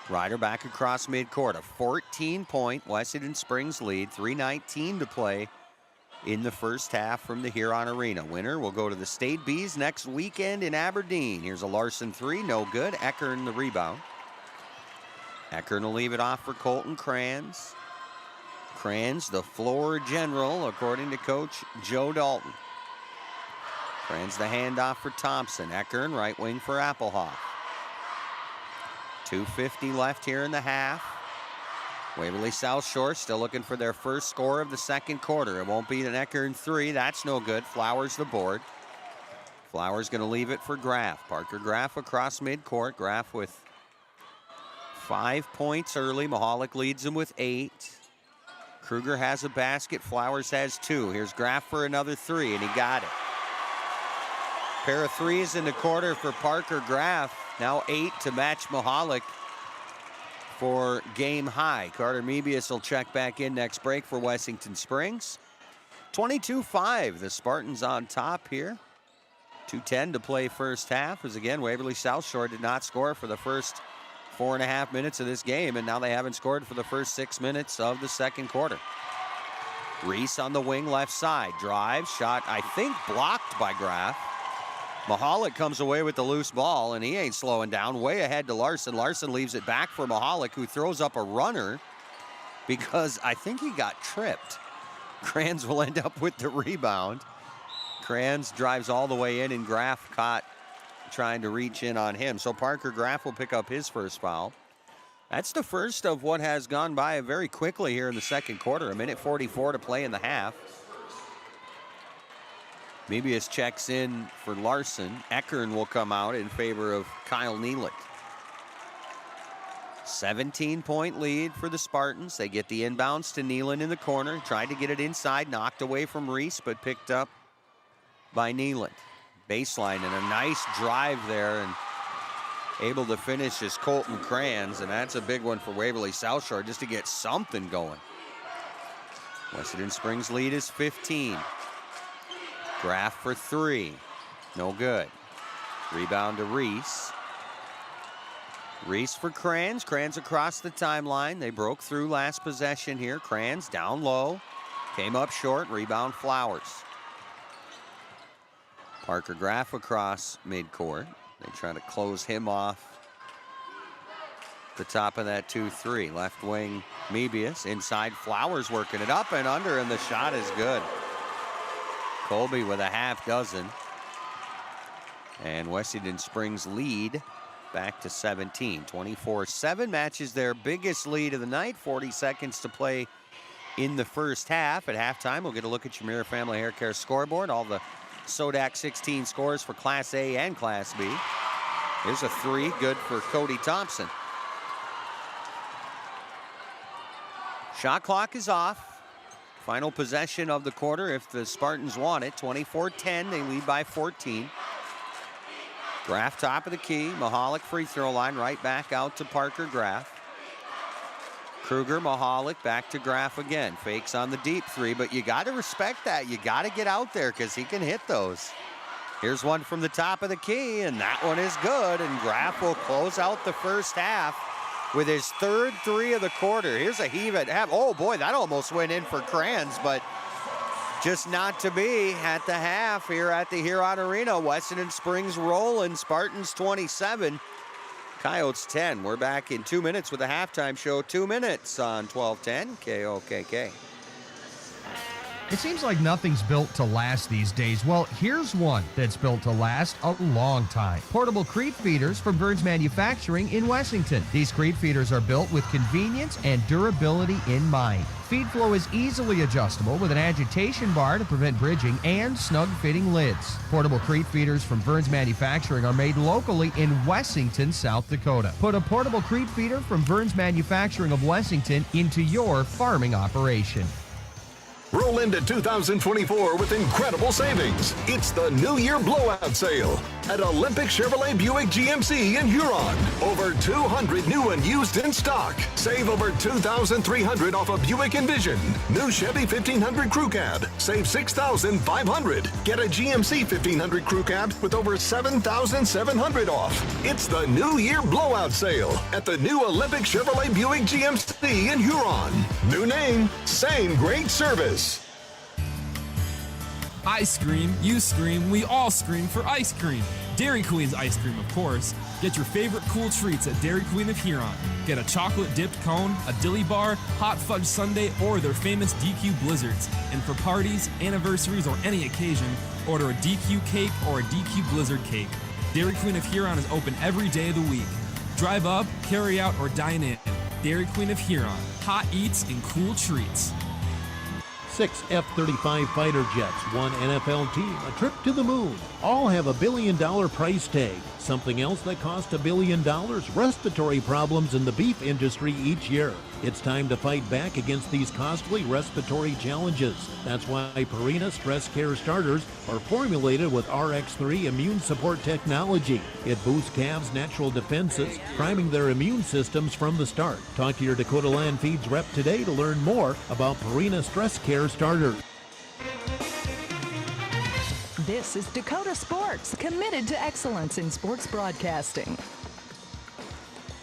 Ryder back across midcourt. A 14-point Wessington Springs lead. 3:19 to play in the first half from the Huron Arena. Winner will go to the State Bees next weekend in Aberdeen. Here's a Larson 3, no good. Eckern the rebound. Eckern will leave it off for Colton Kranz. Kranz, the floor general, according to Coach Joe Dalton. Kranz the handoff for Thompson. Eckern, right wing for Applehoff. 2:50 left here in the half. Waverly South Shore still looking for their first score of the second quarter. It won't be an Eckern 3. That's no good. Flowers the board. Flowers going to leave it for Graff. Parker Graff across midcourt. Graff with 5 points early. Mahalik leads him with 8. Kruger has a basket. Flowers has 2. Here's Graff for another 3, and he got it. Pair of threes in the quarter for Parker Graff. Now 8 to match Mahalik for game high. Carter Mebius will check back in next break for Wessington Springs. 22-5, the Spartans on top here. 2:10 to play first half, as again, Waverly South Shore did not score for the first 4.5 minutes of this game, and now they haven't scored for the first 6 minutes of the second quarter. Reese on the wing left side, drive, shot, I think blocked by Graff. Mahalik comes away with the loose ball, and he ain't slowing down. Way ahead to Larson. Larson leaves it back for Mahalik, who throws up a runner because I think he got tripped. Kranz will end up with the rebound. Kranz drives all the way in, and Graff caught trying to reach in on him. So Parker Graff will pick up his first foul. That's the first of what has gone by very quickly here in the second quarter. 1:44 to play in the half. Mebius checks in for Larson. Eckern will come out in favor of Kyle Nealon. 17-point lead for the Spartans. They get the inbounds to Nealon in the corner. Tried to get it inside, knocked away from Reese, but picked up by Nealon. Baseline and a nice drive there, and able to finish is Colton Kranz, and that's a big one for Waverly South Shore just to get something going. Wessington Springs lead is 15. Graff for 3. No good. Rebound to Reese. Reese for Kranz. Kranz across the timeline. They broke through last possession here. Kranz down low. Came up short. Rebound Flowers. Parker Graff across midcourt. They try to close him off. The top of that 2-3. Left wing, Mebius. Inside, Flowers working it up and under, and the shot is good. Colby with a half dozen. And Wessington Springs lead back to 17. 24-7 matches their biggest lead of the night. 40 seconds to play in the first half. At halftime, we'll get a look at your Mirror Family Hair Care scoreboard. All the Sodak 16 scores for Class A and Class B. Here's a 3, good for Cody Thompson. Shot clock is off. Final possession of the quarter if the Spartans want it. 24-10, they lead by 14. Graff top of the key. Mahalik free throw line, right back out to Parker Graff. Kruger, Mahalik back to Graff again. Fakes on the deep 3, but you got to respect that. You got to get out there because he can hit those. Here's one from the top of the key, and that one is good, and Graff will close out the first half with his third 3 of the quarter. Here's a heave at half. Oh boy, that almost went in for Kranz, but just not to be at the half here at the Huron Arena. Wessington Springs rolling, Spartans 27, Coyotes 10. We're back in 2 minutes with a halftime show. 2 minutes on 1210 KOKK. It seems like nothing's built to last these days. Well, here's one that's built to last a long time. Portable creep feeders from Burns Manufacturing in Wessington. These creep feeders are built with convenience and durability in mind. Feed flow is easily adjustable with an agitation bar to prevent bridging and snug-fitting lids. Portable creep feeders from Burns Manufacturing are made locally in Wessington, South Dakota. Put a portable creep feeder from Burns Manufacturing of Wessington into your farming operation. Roll into 2024 with incredible savings. It's the New Year Blowout Sale at Olympic Chevrolet Buick GMC in Huron. Over 200 new and used in stock. Save over $2,300 off a Buick Envision. New Chevy 1500 Crew Cab. Save $6,500. Get a GMC 1500 Crew Cab with over $7,700 off. It's the New Year Blowout Sale at the new Olympic Chevrolet Buick GMC in Huron. New name, same great service. I scream, you scream, we all scream for ice cream. Dairy Queen's ice cream, of course. Get your favorite cool treats at Dairy Queen of Huron. Get a chocolate-dipped cone, a dilly bar, hot fudge sundae, or their famous DQ blizzards. And for parties, anniversaries, or any occasion, order a DQ cake or a DQ blizzard cake. Dairy Queen of Huron is open every day of the week. Drive up, carry out, or dine in. Dairy Queen of Huron. Hot eats and cool treats. 6 F-35 fighter jets, 1 NFL team, a trip to the moon. All have $1 billion price tag. Something else that costs $1 billion? Respiratory problems in the beef industry each year. It's time to fight back against these costly respiratory challenges. That's why Purina Stress Care Starters are formulated with RX3 immune support technology. It boosts calves' natural defenses, priming their immune systems from the start. Talk to your Dakota Land Feeds rep today to learn more about Purina Stress Care Starters. This is Dakota Sports, committed to excellence in sports broadcasting.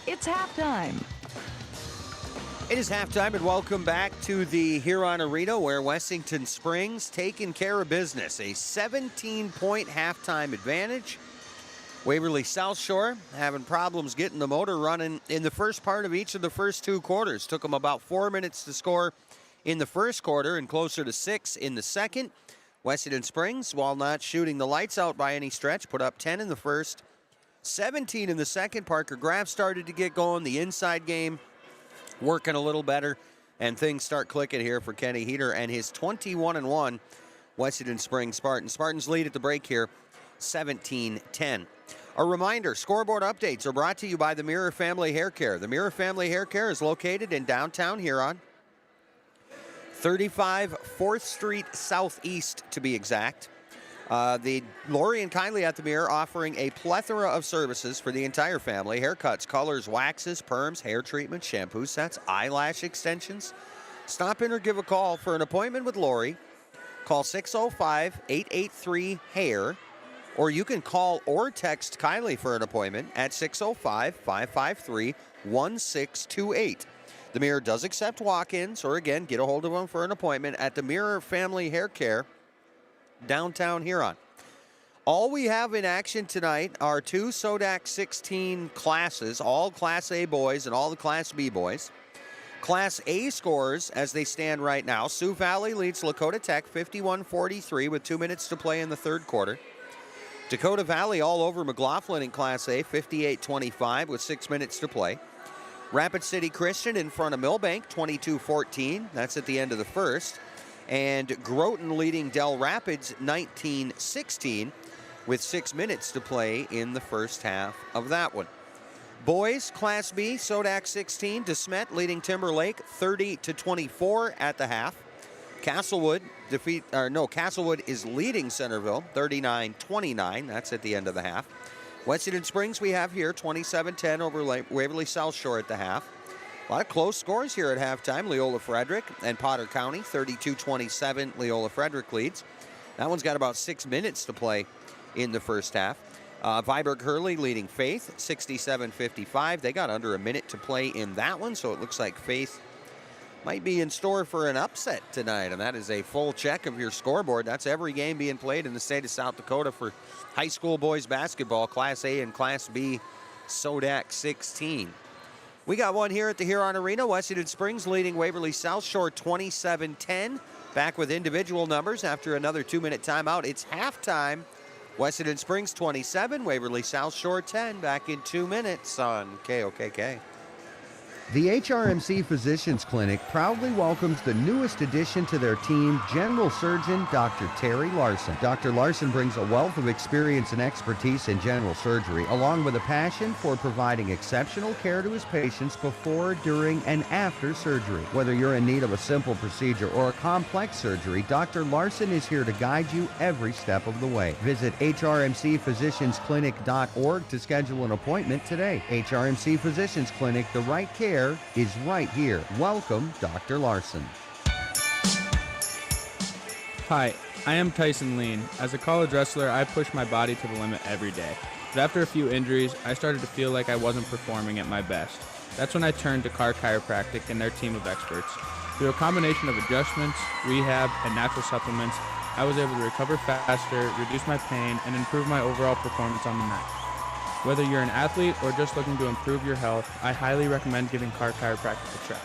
It's halftime. It is halftime, and welcome back to the Huron Arena, where Wessington Springs taking care of business. A 17-point halftime advantage. Waverly South Shore having problems getting the motor running in the first part of each of the first 2 quarters. Took them about 4 minutes to score in the first quarter and closer to 6 in the second. Wessington Springs, while not shooting the lights out by any stretch, put up 10 in the first, 17 in the second. Parker Graff started to get going. The inside game working a little better, and things start clicking here for Kenny Heater and his 21-1 Wessington Springs Spartans. Spartans lead at the break here, 17-10. A reminder, scoreboard updates are brought to you by the Mirror Family Hair Care. The Mirror Family Hair Care is located in downtown Huron, 35 4th Street Southeast to be exact. The Lori and Kylie at the Mirror offering a plethora of services for the entire family. Haircuts, colors, waxes, perms, hair treatments, shampoo sets, eyelash extensions. Stop in or give a call for an appointment with Lori. Call 605-883-HAIR, or you can call or text Kylie for an appointment at 605-553-1628. The Mirror does accept walk-ins, or again, get a hold of them for an appointment at the Mirror Family Hair Care, downtown Huron. All we have in action tonight are two Sodak 16 classes, all Class A boys and all the Class B boys. Class A scores as they stand right now. Sioux Valley leads Lakota Tech 51-43 with 2 minutes to play in the third quarter. Dakota Valley all over McLaughlin in Class A 58-25 with 6 minutes to play. Rapid City Christian in front of Millbank 22-14. That's at the end of the first. And Groton leading Del Rapids 19-16 with 6 minutes to play in the first half of that one. Boys, Class B, Sodak 16, DeSmet leading Timberlake 30-24 at the half. Castlewood is leading Centerville 39-29. That's at the end of the half. Wessington Springs we have here 27-10 over Waverly South Shore at the half. A lot of close scores here at halftime. Leola Frederick and Potter County 32-27. Leola Frederick leads. That one's got about 6 minutes to play in the first half. Viborg Hurley leading Faith 67-55. They got under a minute to play in that one, so it looks like Faith might be in store for an upset tonight, and that is a full check of your scoreboard. That's every game being played in the state of South Dakota for high school boys basketball, Class A and Class B, Sodak 16. We got one here at the Huron Arena. Wessington Springs leading Waverly South Shore 27-10. Back with individual numbers after another 2-minute timeout. It's halftime. Wessington Springs 27, Waverly South Shore 10. Back in 2 minutes on KOKK. The HRMC Physicians Clinic proudly welcomes the newest addition to their team, General Surgeon Dr. Terry Larson. Dr. Larson brings a wealth of experience and expertise in general surgery, along with a passion for providing exceptional care to his patients before, during, and after surgery. Whether you're in need of a simple procedure or a complex surgery, Dr. Larson is here to guide you every step of the way. Visit hrmcphysiciansclinic.org to schedule an appointment today. HRMC Physicians Clinic, the right care is right here. Welcome, Dr. Larson. Hi, I am Tyson Lean. As a college wrestler, I push my body to the limit every day. But after a few injuries, I started to feel like I wasn't performing at my best. That's when I turned to Carr Chiropractic and their team of experts. Through a combination of adjustments, rehab, and natural supplements, I was able to recover faster, reduce my pain, and improve my overall performance on the mat. Whether you're an athlete or just looking to improve your health, I highly recommend giving Carr Chiropractic a try.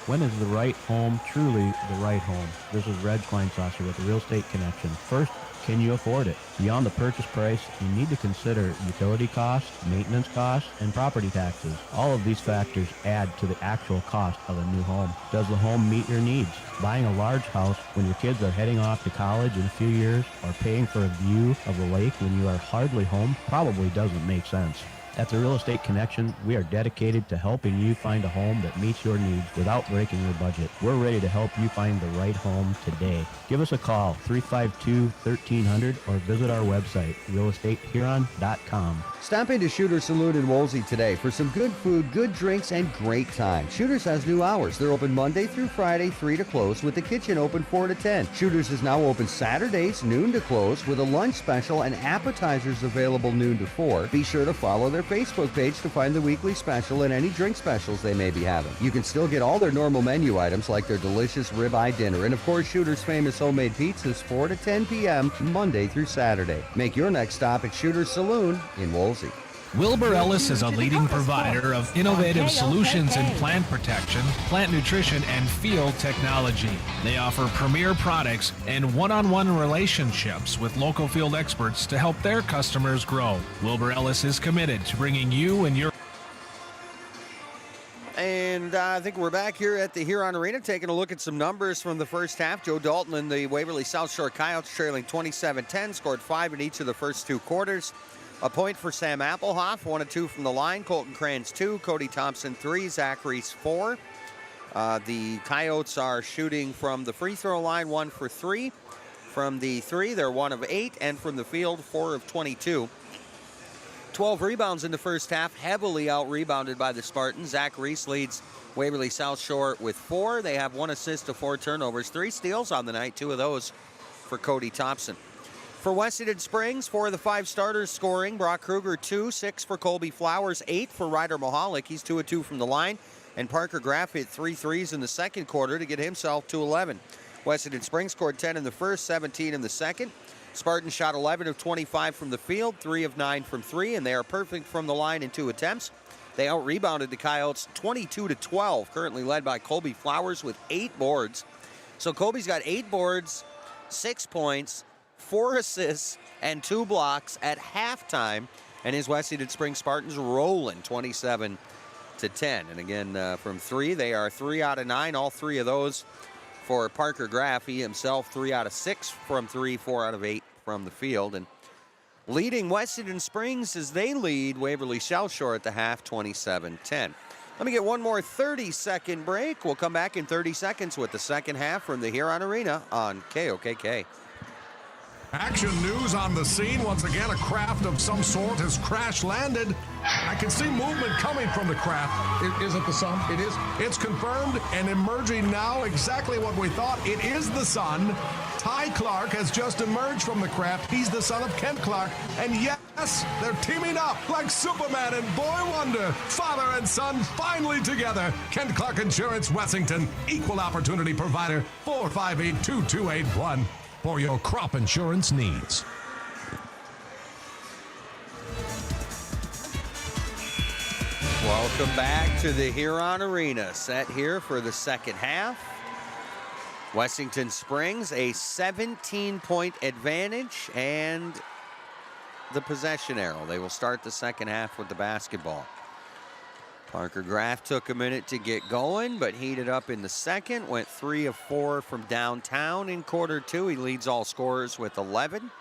When is the right home truly the right home? This is Reg Kleinsasser with the Real Estate Connection. First, can you afford it? Beyond the purchase price, you need to consider utility costs, maintenance costs, and property taxes. All of these factors add to the actual cost of a new home. Does the home meet your needs? Buying a large house when your kids are heading off to college in a few years, or paying for a view of the lake when you are hardly home probably doesn't make sense. At the Real Estate Connection, we are dedicated to helping you find a home that meets your needs without breaking your budget. We're ready to help you find the right home today. Give us a call, 352-1300, or visit our website, realestatehuron.com. Stop into Shooter's Saloon in Woolsey today for some good food, good drinks, and great time. Shooter's has new hours. They're open Monday through Friday, 3 to close, with the kitchen open 4 to 10. Shooter's is now open Saturdays, noon to close, with a lunch special and appetizers available noon to 4. Be sure to follow their Facebook page to find the weekly special and any drink specials they may be having. You can still get all their normal menu items like their delicious ribeye dinner and, of course, Shooter's famous homemade pizzas 4 to 10 p.m. Monday through Saturday. Make your next stop at Shooter's Saloon in Woolsey. Wilbur Ellis is a leading provider of innovative solutions in plant protection, plant nutrition, and field technology. They offer premier products and one-on-one relationships with local field experts to help their customers grow. Wilbur Ellis is committed to bringing you and your... And I think we're back here at the Huron Arena taking a look at some numbers from the first half. Joe Dalton and the Waverly South Shore Coyotes trailing 27-10, scored 5 in each of the first 2 quarters. A point for Sam Applehoff, 1 of 2 from the line. Colton Kranz 2, Cody Thompson 3, Zach Reese 4. The Coyotes are shooting from the free throw line 1 for 3. From the 3, they're 1 of 8, and from the field 4 of 22. 12 rebounds in the first half, heavily out-rebounded by the Spartans. Zach Reese leads Waverly South Shore with 4. They have 1 assist to 4 turnovers, 3 steals on the night, 2 of those for Cody Thompson. For Wessington Springs, 4 of the 5 starters scoring. Brock Kruger 2, 6 for Colby Flowers, 8 for Ryder Mahalik. He's 2 of 2 from the line. And Parker Graff hit 3 threes in the second quarter to get himself to 11. Wessington Springs scored 10 in the first, 17 in the second. Spartans shot 11 of 25 from the field, 3 of 9 from 3, and they are perfect from the line in 2 attempts. They out-rebounded the Coyotes 22-12, currently led by Colby Flowers with 8 boards. So Colby's got 8 boards, 6 points, 4 assists, and 2 blocks at halftime. And his Wessington Springs Spartans rolling 27-10. And again, from 3, they are 3 out of 9, all 3 of those for Parker Graff. He himself 3 out of 6 from 3, 4 out of 8 from the field. And leading Wessington Springs as they lead Waverly South Shore at the half, 27-10. Let me get one more 30-second break. We'll come back in 30 seconds with the second half from the Huron Arena on KOKK. Action news on the scene. Once again, a craft of some sort has crash landed. I can see movement coming from the craft. Is it the sun? It is. It's confirmed and emerging now exactly what we thought. It is the sun. Ty Clark has just emerged from the craft. He's the son of Kent Clark. And yes, they're teaming up like Superman and Boy Wonder. Father and son finally together. Kent Clark Insurance Wessington, equal opportunity provider, 458-2281 for your crop insurance needs. Welcome back to the Huron Arena. Set here for the second half. Wessington Springs, a 17-point advantage and the possession arrow. They will start the second half with the basketball. Parker Graff took a minute to get going, but heated up in the second. Went 3 of 4 from downtown in quarter 2. He leads all scorers with 11.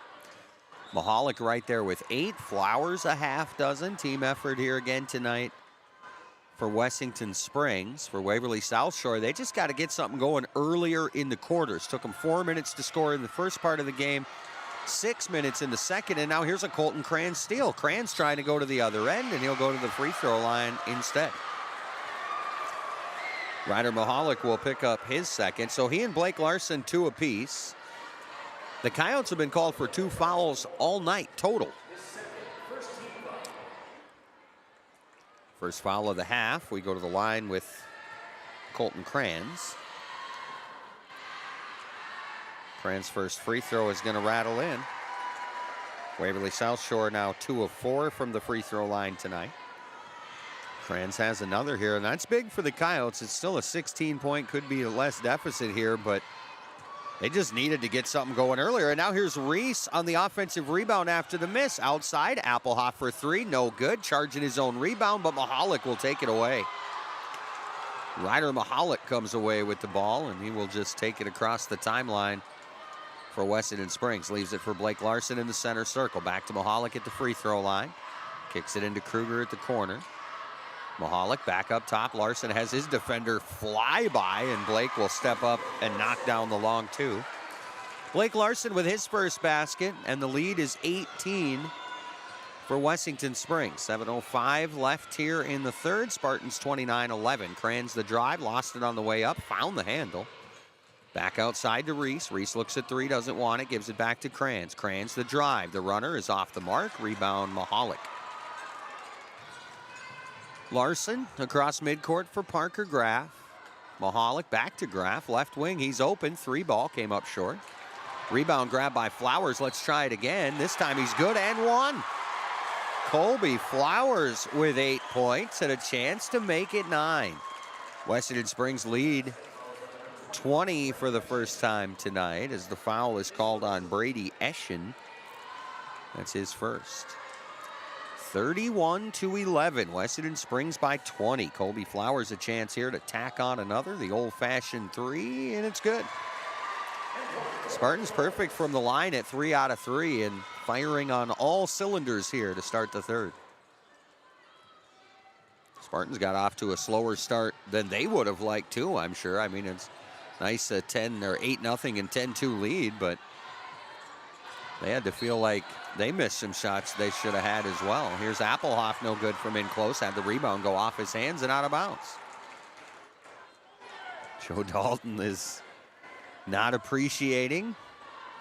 Mahalik right there with 8. Flowers a half dozen. Team effort here again tonight for Wessington Springs. For Waverly South Shore, they just got to get something going earlier in the quarters. Took them 4 minutes to score in the first part of the game, 6 minutes in the second, and now here's a Colton Kranz steal. Kranz trying to go to the other end, and he'll go to the free throw line instead. Ryder Mahalik will pick up his second, so he and Blake Larson 2 apiece. The Coyotes have been called for 2 fouls all night total. First foul of the half. We go to the line with Colton Kranz. Kranz's first free throw is going to rattle in. Waverly South Shore now 2 of 4 from the free throw line tonight. Kranz has another here, and that's big for the Coyotes. It's still a 16-point, could be a less deficit here, but they just needed to get something going earlier. And now here's Reese on the offensive rebound after the miss. Outside, Applehoff for 3, no good. Charging his own rebound, but Mahalik will take it away. Ryder Mahalik comes away with the ball, and he will just take it across the timeline for Wessington Springs. Leaves it for Blake Larson in the center circle. Back to Mahalik at the free throw line. Kicks it into Kruger at the corner. Mahalik back up top. Larson has his defender fly by, and Blake will step up and knock down the long 2. Blake Larson with his first basket, and the lead is 18 for Wessington Springs. 7:05 left here in the third. Spartans 29-11. Kranz the drive, lost it on the way up, found the handle. Back outside to Reese. Reese looks at 3, doesn't want it, gives it back to Kranz. Kranz the drive. The runner is off the mark. Rebound Mahalik. Larson across midcourt for Parker Graff. Mahalik back to Graff. Left wing, he's open. 3 ball came up short. Rebound grab by Flowers. Let's try it again. This time he's good and 1. Colby Flowers with 8 points and a chance to make it 9. Wessington Springs lead 20 for the first time tonight as the foul is called on Brady Eschen. That's his first. 31-11. Wessington Springs by 20. Colby Flowers a chance here to tack on another. The old-fashioned 3, and it's good. Spartans perfect from the line at 3 out of 3 and firing on all cylinders here to start the third. Spartans got off to a slower start than they would have liked to, I'm sure. I mean, it's nice 10 or 8-0 and 10-2 lead, but they had to feel like they missed some shots they should have had as well. Here's Applehoff, no good from in close. Had the rebound go off his hands and out of bounds. Joe Dalton is not appreciating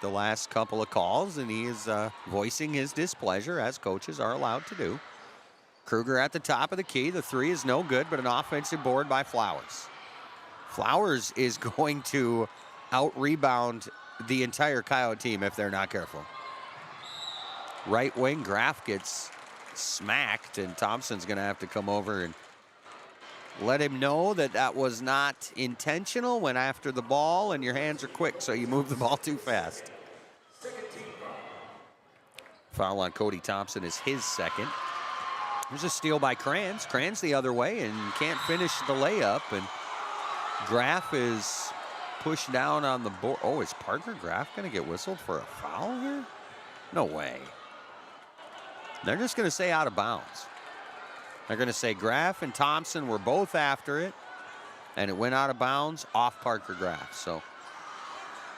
the last couple of calls, and he is voicing his displeasure, as coaches are allowed to do. Kruger at the top of the key. The 3 is no good, but an offensive board by Flowers. Flowers is going to out-rebound the entire Coyote team if they're not careful. right wing. Graff gets smacked, and Thompson's going to have to come over and let him know that that was not intentional. Went after the ball, and your hands are quick, so you move the ball too fast. Foul on Cody Thompson is his second. There's a steal by Kranz. Kranz the other way and can't finish the layup, and Graff is pushed down on the board. Oh, is Parker Graff going to get whistled for a foul here? No way. They're just going to say out of bounds. They're going to say Graff and Thompson were both after it, and it went out of bounds off Parker Graff. So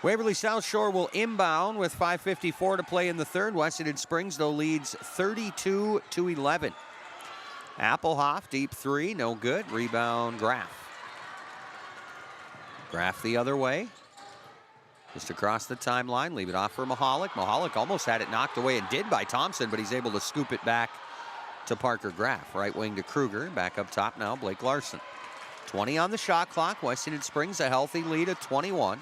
Waverly South Shore will inbound with 5:54 to play in the third. Wessington Springs, though, leads 32-11. Applehoff, deep three, no good. Rebound, Graff. Graff the other way. Just across the timeline, leave it off for Mahalik. Mahalik almost had it knocked away and did by Thompson, but he's able to scoop it back to Parker Graff. Right wing to Kruger, back up top now, Blake Larson. 20 on the shot clock. Wessington Springs a healthy lead of 21.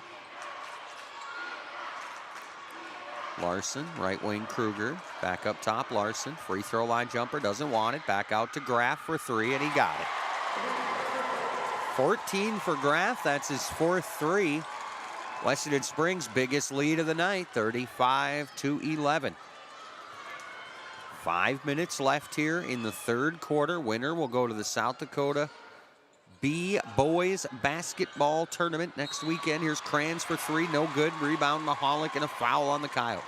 Larson, right wing Kruger, back up top Larson. Free throw line jumper, doesn't want it. Back out to Graff for three, and he got it. 14 for Graff, that's his fourth three. Wessington Springs' biggest lead of the night, 35-11. 5 minutes left here in the third quarter. Winner will go to the South Dakota B Boys Basketball Tournament next weekend. Here's Kranz for three, no good. Rebound Mahalik, and a foul on the Coyotes.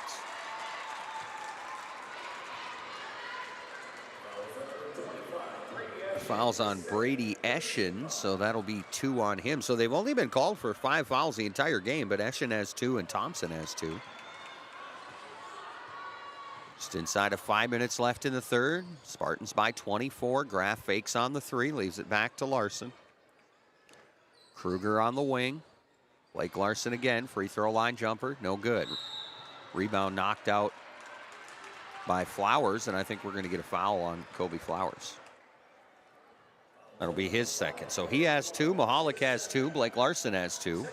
Fouls on Brady Eschen, so that'll be 2 on him. So they've only been called for 5 fouls the entire game, but Eschen has 2 and Thompson has 2. Just inside of 5 minutes left in the third. Spartans by 24. Graff fakes on the three, leaves it back to Larson. Kruger on the wing. Blake Larson again, free throw line jumper, no good. Rebound knocked out by Flowers, and I think we're going to get a foul on Kobe Flowers. That'll be his second. So he has 2, Mahalik has 2, Blake Larson has 2.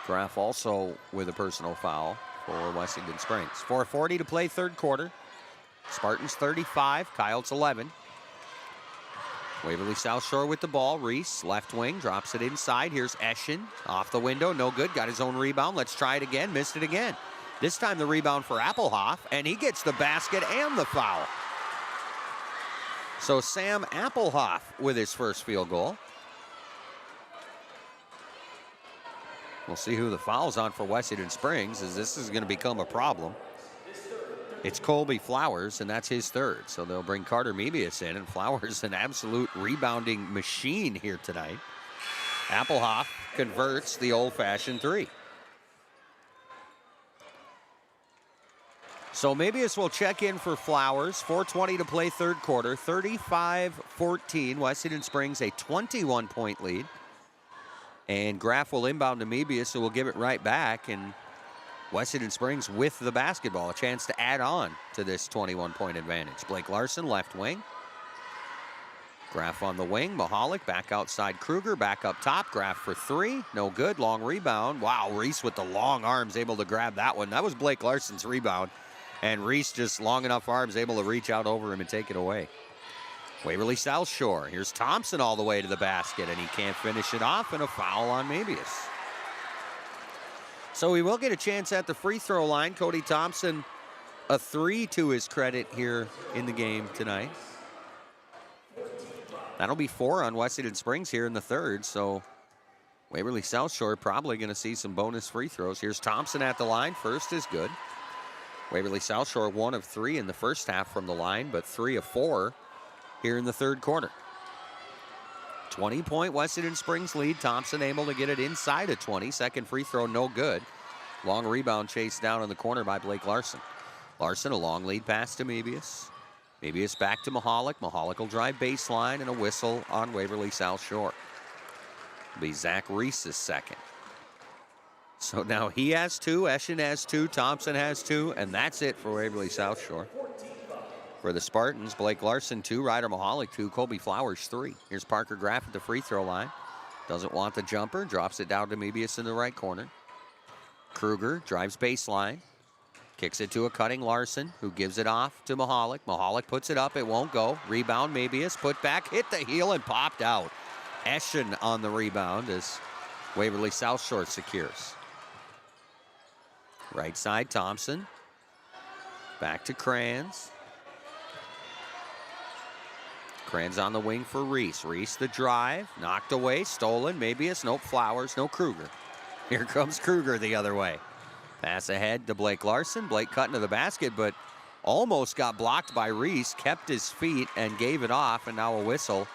Graff also with a personal foul for Wessington Springs. 4:40 to play third quarter. Spartans 35, Coyotes 11. Waverly South Shore with the ball. Reese, left wing, drops it inside. Here's Eschen, off the window, no good. Got his own rebound. Let's try it again. Missed it again. This time the rebound for Applehoff, and he gets the basket and the foul. So Sam Applehoff with his first field goal. We'll see who the foul's on for Wessington Springs, as this is going to become a problem. It's Colby Flowers, and that's his third. So they'll bring Carter Mebius in, and Flowers an absolute rebounding machine here tonight. Applehoff converts the old-fashioned three. So Mebius will check in for Flowers. 4:20 to play third quarter. 35-14. Wessington Springs a 21-point lead. And Graff will inbound to Mebius, who will give it right back. And Wessington Springs with the basketball, a chance to add on to this 21-point advantage. Blake Larson, left wing. Graff on the wing. Mahalik back outside Kruger, back up top. Graff for three, no good. Long rebound. Wow, Reese with the long arms able to grab that one. That was Blake Larson's rebound. And Reese just long enough arms able to reach out over him and take it away. Waverly South Shore. Here's Thompson all the way to the basket, and he can't finish it off, and a foul on Mebius. So we will get a chance at the free throw line. Cody Thompson, a three to his credit here in the game tonight. That'll be 4 on Wessington Springs here in the third, so Waverly South Shore probably going to see some bonus free throws. Here's Thompson at the line. First is good. Waverly South Shore 1 of 3 in the first half from the line, but 3 of 4 here in the third quarter. 20-point Wessington Springs lead. Thompson able to get it inside of 20. Second free throw, no good. Long rebound chased down in the corner by Blake Larson. Larson, a long lead pass to Mebius. Mebius back to Mahalik. Mahalik will drive baseline, and a whistle on Waverly South Shore. It'll be Zach Reese's second. So now he has 2, Eschen has 2, Thompson has 2, and that's it for Waverly South Shore. For the Spartans, Blake Larson 2, Ryder Mahalik 2, Colby Flowers 3. Here's Parker Graff at the free throw line. Doesn't want the jumper, drops it down to Mebius in the right corner. Kruger drives baseline. Kicks it to a cutting Larson, who gives it off to Mahalik. Mahalik puts it up. It won't go. Rebound, Mabius. Put back, hit the heel, and popped out. Eschen on the rebound as Waverly South Shore secures. Right side, Thompson. Back to Kranz. Kranz on the wing for Reese. Reese the drive. Knocked away. Stolen. Mabius. Nope. Flowers. No Kruger. Here comes Kruger the other way. Pass ahead to Blake Larson. Blake cut into the basket, but almost got blocked by Reese. Kept his feet and gave it off. And now a whistle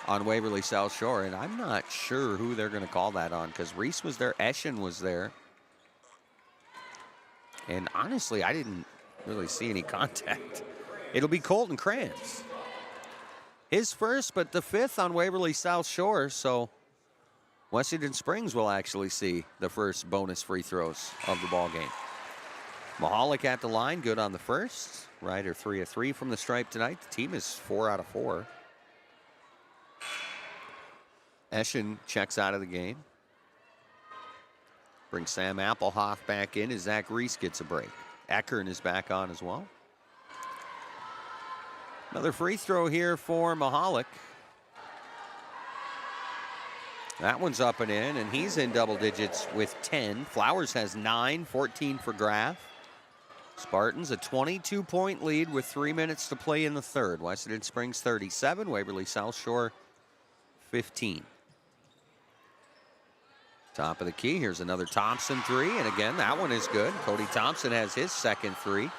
on Waverly South Shore. And I'm not sure who they're going to call that on because Reese was there. Eschen was there. And honestly, I didn't really see any contact. It'll be Colton Kranz. His first, but the 5th on Waverly South Shore. So Wessington Springs will actually see the first bonus free throws of the ball game. Mahalik at the line, good on the first. Ryder 3 of 3 from the stripe tonight. The team is 4 out of 4. Eschen checks out of the game. Brings Sam Applehoff back in as Zach Reese gets a break. Eckern is back on as well. Another free throw here for Mahalik. That one's up and in, and he's in double digits with 10. Flowers has 9, 14 for Graff. Spartans a 22-point lead with 3 minutes to play in the third. Wessington Springs 37, Waverly South Shore 15. Top of the key, here's another Thompson three, and again, that one is good. Cody Thompson has his second three.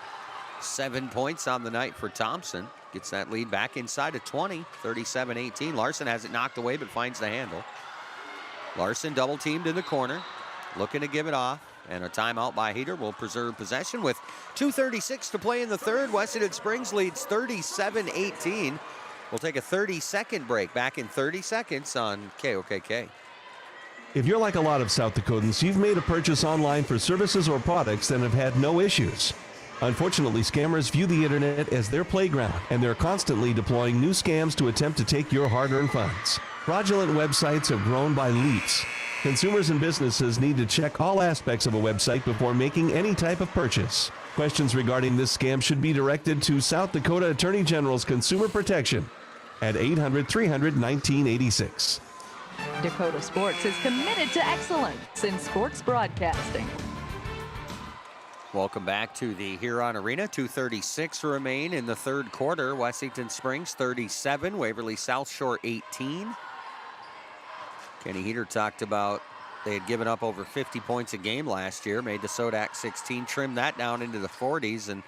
7 points on the night for Thompson. Gets that lead back inside of 20, 37-18. Larson has it knocked away, but finds the handle. Larson double teamed in the corner, looking to give it off, and a timeout by Heater will preserve possession with 2:36 to play in the third. Wessington Springs leads 37-18. We'll take a 30-second break. Back in 30 seconds on KOKK. If you're like a lot of South Dakotans, you've made a purchase online for services or products and have had no issues. Unfortunately, scammers view the internet as their playground, and they're constantly deploying new scams to attempt to take your hard-earned funds. Fraudulent websites have grown by leaps. Consumers and businesses need to check all aspects of a website before making any type of purchase. Questions regarding this scam should be directed to South Dakota Attorney General's Consumer Protection at 800-300-1986. Dakota Sports is committed to excellence in sports broadcasting. Welcome back to the Huron Arena. 2:36 remain in the third quarter. Wessington Springs 37, Waverly South Shore 18. Kenny Heater talked about they had given up over 50 points a game last year, made the Sodak 16, trimmed that down into the 40s, and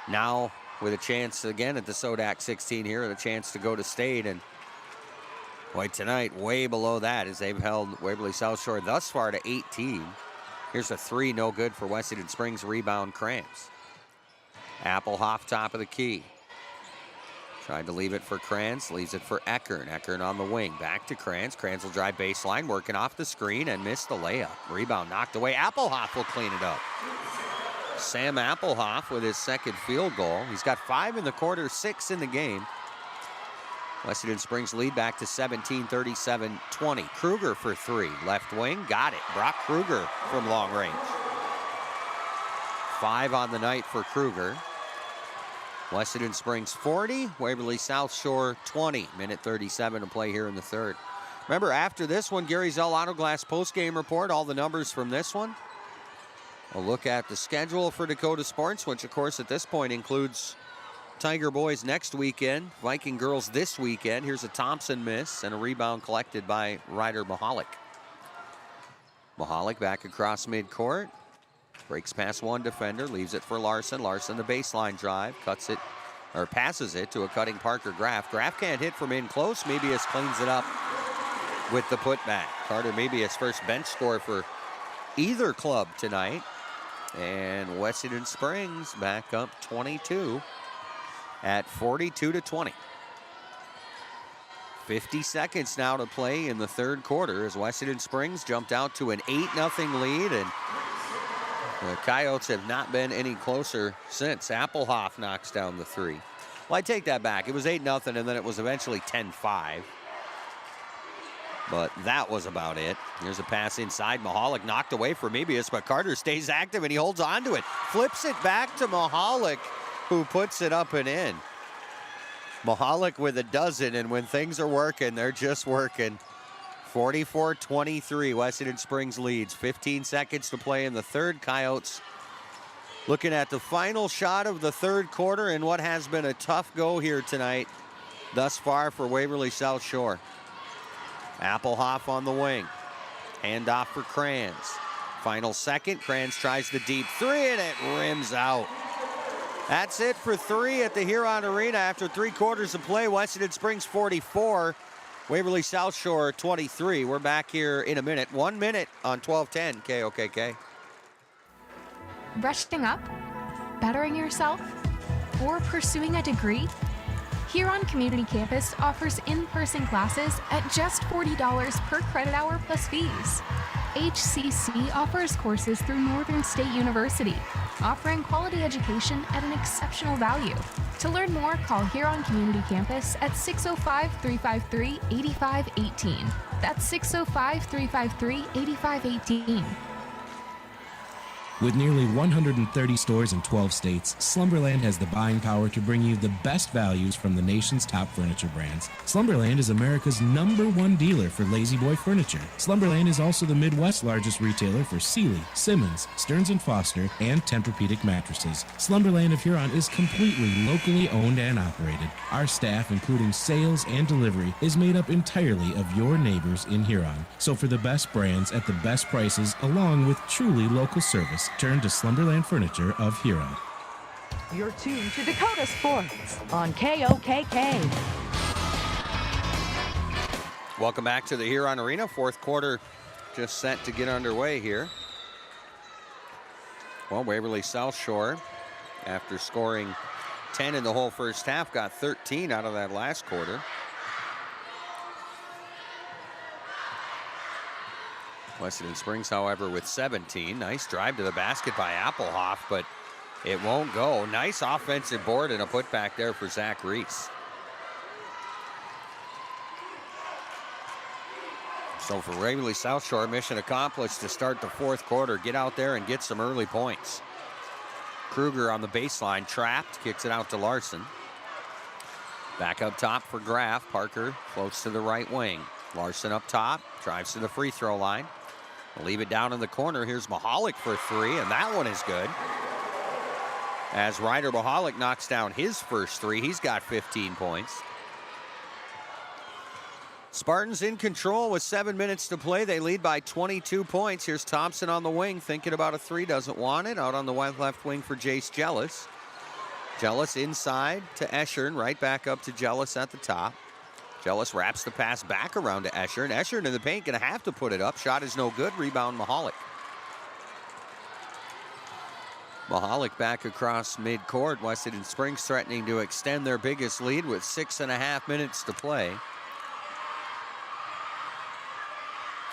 now with a chance again at the Sodak 16 here, the chance to go to state, and boy, tonight way below that as they've held Waverly South Shore thus far to 18. Here's a three, no good for Wessington Springs. Rebound, Kranz. Applehoff, top of the key. Tried to leave it for Kranz, leaves it for Eckern. Eckern on the wing, back to Kranz. Kranz will drive baseline, working off the screen and missed the layup. Rebound knocked away. Applehoff will clean it up. Sam Applehoff with his second field goal. He's got 5 in the quarter, 6 in the game. Wessington Springs lead back to 17, 37-20. Kruger for 3. Left wing, got it. Brock Kruger from long range. 5 on the night for Kruger. Wessington Springs 40, Waverly South Shore 20. Minute 37 to play here in the third. Remember, after this one, Gary Zell Auto Glass postgame report, all the numbers from this one. A look at the schedule for Dakota Sports, which of course at this point includes Tiger Boys next weekend, Viking Girls this weekend. Here's a Thompson miss and a rebound collected by Ryder Mahalik. Mahalik back across midcourt. Breaks past one defender, leaves it for Larson. Larson the baseline drive, cuts it, or passes it to a cutting Parker Graff. Graff can't hit from in close. Mabius cleans it up with the putback. Carter Mabius first bench score for either club tonight. And Wessington Springs back up 22. At 42-20. 50 seconds now to play in the third quarter as Wessington Springs jumped out to an 8-0 lead, and the Coyotes have not been any closer since. Applehoff knocks down the 3. Well, I take that back. It was 8-0, and then it was eventually 10-5. But that was about it. Here's a pass inside. Mahalik knocked away from Mebius, but Carter stays active and he holds on to it. Flips it back to Mahalik, who puts it up and in. Mahalik with a dozen, and when things are working, they're just working. 44-23, Wessington Springs leads. 15 seconds to play in the third. Coyotes looking at the final shot of the third quarter in what has been a tough go here tonight thus far for Waverly South Shore. Applehoff on the wing. Handoff for Kranz. Final second. Kranz tries the deep three, and it rims out. That's it for three at the Huron Arena after 3 quarters of play. Wessington Springs 44. Waverly South Shore 23. We're back here in a minute. 1 minute on 1210 KOKK. Brushing up? Bettering yourself? Or pursuing a degree? Huron Community Campus offers in-person classes at just $40 per credit hour plus fees. HCC offers courses through Northern State University, offering quality education at an exceptional value. To learn more, call Huron Community Campus at 605-353-8518. That's 605-353-8518. With nearly 130 stores in 12 states, Slumberland has the buying power to bring you the best values from the nation's top furniture brands. Slumberland is America's #1 dealer for Lazy Boy furniture. Slumberland is also the Midwest's largest retailer for Sealy, Simmons, Stearns & Foster, and Tempur-Pedic mattresses. Slumberland of Huron is completely locally owned and operated. Our staff, including sales and delivery, is made up entirely of your neighbors in Huron. So for the best brands at the best prices, along with truly local service, turn to Slumberland Furniture of Huron. You're tuned to Dakota Sports on KOKK. Welcome back to the Huron Arena. Fourth quarter just set to get underway here. Well, Waverly South Shore, after scoring 10 in the whole first half, got 13 out of that last quarter. Wessington Springs, however, with 17. Nice drive to the basket by Applehoff, but it won't go. Nice offensive board and a putback there for Zach Reese. So for Waverly South Shore, mission accomplished to start the fourth quarter. Get out there and get some early points. Kruger on the baseline, trapped, kicks it out to Larson. Back up top for Graff. Parker floats to the right wing. Larson up top, drives to the free throw line. Leave it down in the corner. Here's Mahalik for three, and that one is good. As Ryder Mahalik knocks down his first three, he's got 15 points. Spartans in control with 7 minutes to play. They lead by 22 points. Here's Thompson on the wing, thinking about a three, doesn't want it. Out on the left wing for Jace Jellis. Jellis inside to Eschern, right back up to Jellis at the top. Jellis wraps the pass back around to Eschern. Eschern in the paint, going to have to put it up. Shot is no good. Rebound Mahalik. Mahalik back across midcourt. Wessington Springs threatening to extend their biggest lead with 6.5 minutes to play.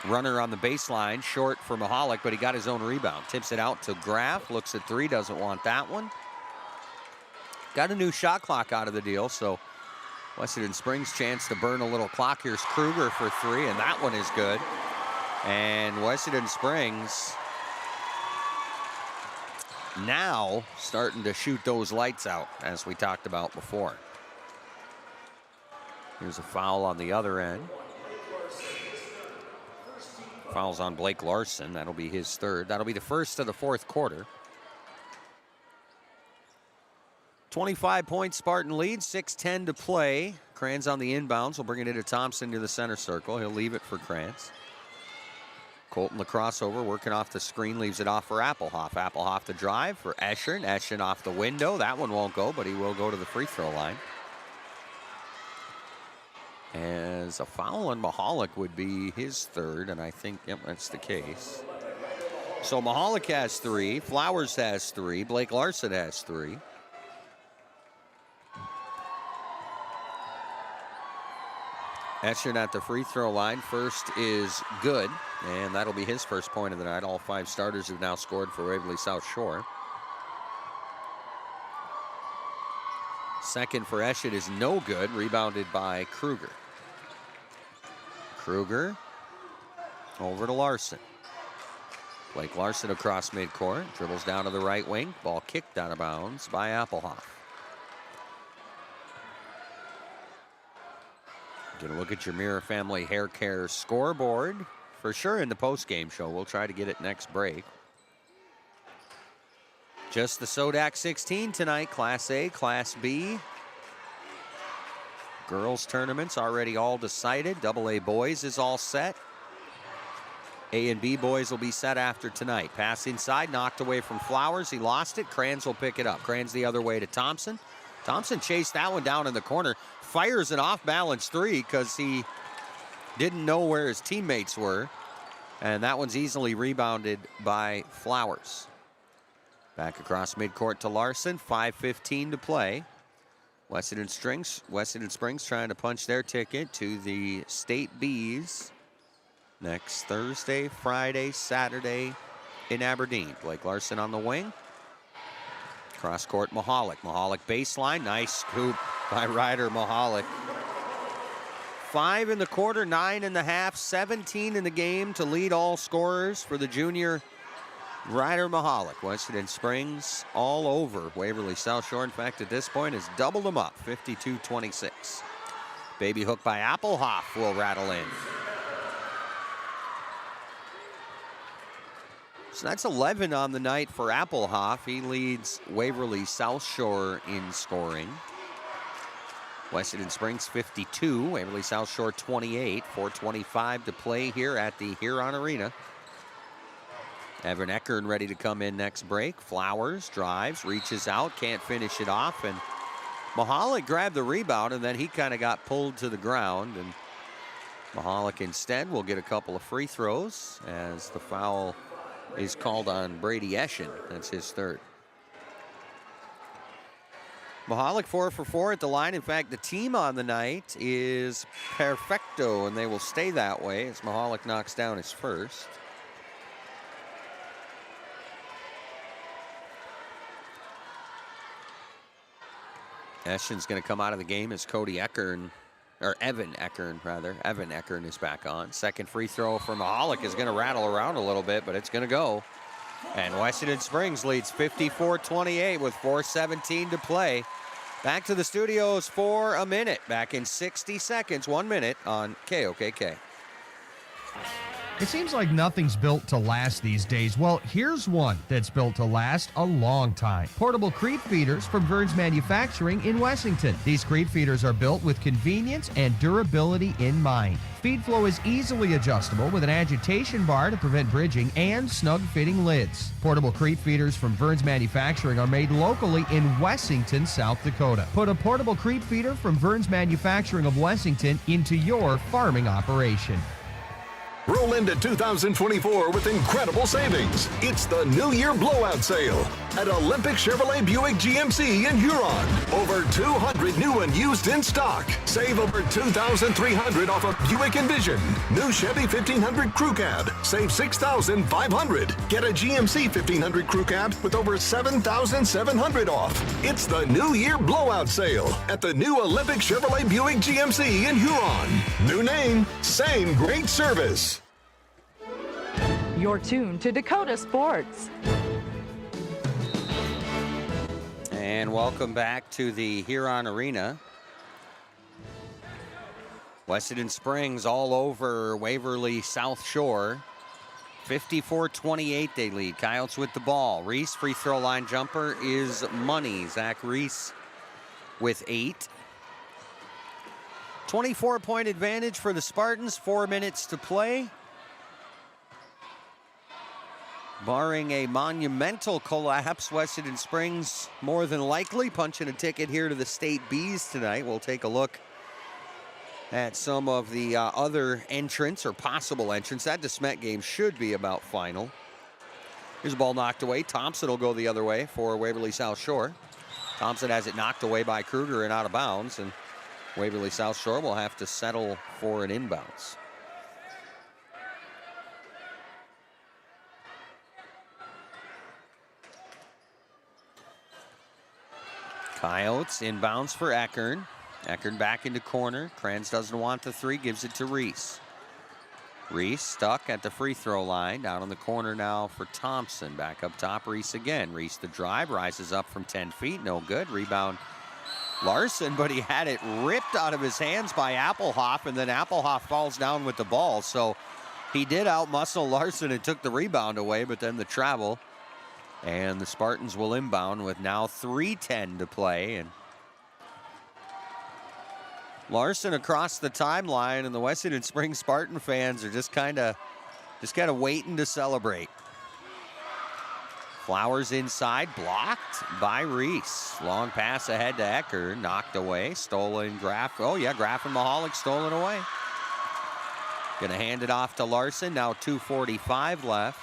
Runner on the baseline, short for Mahalik, but he got his own rebound. Tips it out to Graff. Looks at three, doesn't want that one. Got a new shot clock out of the deal, so Wessington Springs chance to burn a little clock. Here's Kruger for three, and that one is good. And Wessington Springs now starting to shoot those lights out, as we talked about before. Here's a foul on the other end. Foul's on Blake Larson. That'll be his third. That'll be the first of the fourth quarter. 25-point Spartan lead, 6:10 to play. Kranz on the inbounds. Will bring it into Thompson to the center circle. He'll leave it for Kranz. Colton the crossover, working off the screen, leaves it off for Applehoff. Applehoff the drive for Eschern. Eschern off the window. That one won't go, but he will go to the free throw line. As a foul on Mahalik would be his third, and I think, yep, that's the case. So Mahalik has three. Flowers has three. Blake Larson has three. Eschern at the free throw line. First is good, and that'll be his first point of the night. All five starters have now scored for Waverly South Shore. Second for Eschern is no good, rebounded by Kruger. Kruger Over to Larson. Blake Larson across midcourt. Dribbles down to the right wing. Ball kicked out of bounds by Applehoff. Gonna look at your Mirror Family Hair Care scoreboard. For sure in the post-game show. We'll try to get it next break. Just the Sodak 16 tonight. Class A, Class B. Girls tournaments already all decided. AA boys is all set. A and B boys will be set after tonight. Pass inside, knocked away from Flowers. He lost it. Kranz will pick it up. Kranz the other way to Thompson. Thompson chased that one down in the corner. Fires an off-balance three because he didn't know where his teammates were. And that one's easily rebounded by Flowers. Back across midcourt to Larson. 5:15 to play. Wessington Springs trying to punch their ticket to the State B's next Thursday, Friday, Saturday in Aberdeen. Blake Larson on the wing. Cross court, Mahalik. Mahalik baseline. Nice scoop by Ryder Mahalik. 5 in the quarter, 9 in the half, 17 in the game to lead all scorers for the junior Ryder Mahalik. Wessington Springs all over Waverly South Shore. In fact, at this point, has doubled them up, 52-26. Baby hook by Applehoff will rattle in. So that's 11 on the night for Applehoff. He leads Waverly South Shore in scoring. Wessington Springs 52, Waverly South Shore 28. 4:25 to play here at the Huron Arena. Evan Eckern ready to come in next break. Flowers drives, reaches out, can't finish it off, and Mahalik grabbed the rebound, and then he kind of got pulled to the ground, and Mahalik instead will get a couple of free throws as the foul is called on Brady Eschen. That's his third. Mahalik 4 for 4 at the line. In fact, the team on the night is perfecto, and they will stay that way as Mahalik knocks down his first. Eschen's going to come out of the game as Cody Eckern, or Evan Eckern rather. Evan Eckern is back on. Second free throw for Mahalik is going to rattle around a little bit, but it's going to go. And Wessington Springs leads 54-28 with 4:17 to play. Back to the studios for a minute. Back in 60 seconds, 1 minute on KOKK. It seems like nothing's built to last these days. Well, here's one that's built to last a long time. Portable creep feeders from Vern's Manufacturing in Wessington. These creep feeders are built with convenience and durability in mind. Feed flow is easily adjustable with an agitation bar to prevent bridging and snug-fitting lids. Portable creep feeders from Vern's Manufacturing are made locally in Wessington, South Dakota. Put a portable creep feeder from Vern's Manufacturing of Wessington into your farming operation. Roll into 2024 with incredible savings. It's the New Year Blowout Sale at Olympic Chevrolet Buick GMC in Huron. Over 200 new and used in stock. Save over $2,300 off a Buick Envision. New Chevy 1500 Crew Cab. Save $6,500. Get a GMC 1500 Crew Cab with over $7,700 off. It's the New Year Blowout Sale at the new Olympic Chevrolet Buick GMC in Huron. New name, same great service. You're tuned to Dakota Sports. And welcome back to the Huron Arena. Wessington Springs all over Waverly South Shore. 54-28 they lead. Coyotes with the ball. Reese, free throw line jumper is money. Zach Reese with 8. 24-point advantage for the Spartans. 4 minutes to play. Barring a monumental collapse, Wessington Springs more than likely punching a ticket here to the State B's tonight. We'll take a look at some of the other entrants or possible entrants. That DeSmet game should be about final. Here's a ball knocked away. Thompson will go the other way for Waverly South Shore. Thompson has it knocked away by Kruger and out of bounds, and Waverly South Shore will have to settle for an inbounds. Coyotes inbounds for Eckern. Eckern back into corner. Kranz doesn't want the three, gives it to Reese. Reese stuck at the free throw line. Down on the corner now for Thompson. Back up top, Reese again. Reese the drive, rises up from 10 feet. No good. Rebound Larson, but he had it ripped out of his hands by Applehoff, and then Applehoff falls down with the ball. So he did outmuscle Larson and took the rebound away, but then the travel. And the Spartans will inbound with now 3:10 to play. And Larson across the timeline, and the Wessington Springs Spartan fans are just kind of waiting to celebrate. Flowers inside, blocked by Reese. Long pass ahead to Ecker, knocked away, stolen. Graff and Mahalik stolen away. Gonna hand it off to Larson. Now 2:45 left.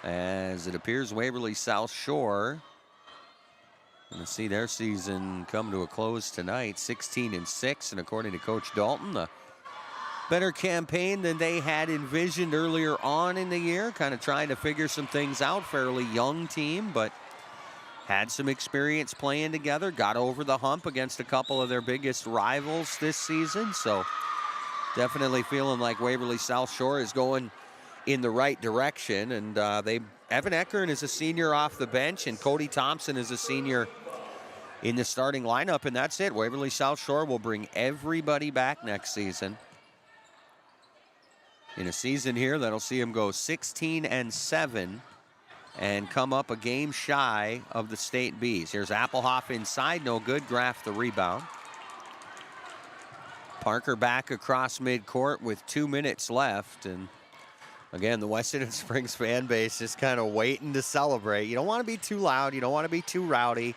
As it appears Waverly South Shore going to see their season come to a close tonight, 16-6, and according to Coach Dalton, a better campaign than they had envisioned earlier on in the year, kind of trying to figure some things out. Fairly young team, but had some experience playing together, got over the hump against a couple of their biggest rivals this season, so definitely feeling like Waverly South Shore is going in the right direction. And Evan Eckern is a senior off the bench, and Cody Thompson is a senior in the starting lineup, and that's it. Waverly South Shore will bring everybody back next season. In a season here that'll see them go 16-7 and come up a game shy of the state Bs. Here's Applehoff inside, no good. Graff the rebound. Parker back across midcourt with 2 minutes left, and again, the Wessington Springs fan base is kind of waiting to celebrate. You don't want to be too loud. You don't want to be too rowdy.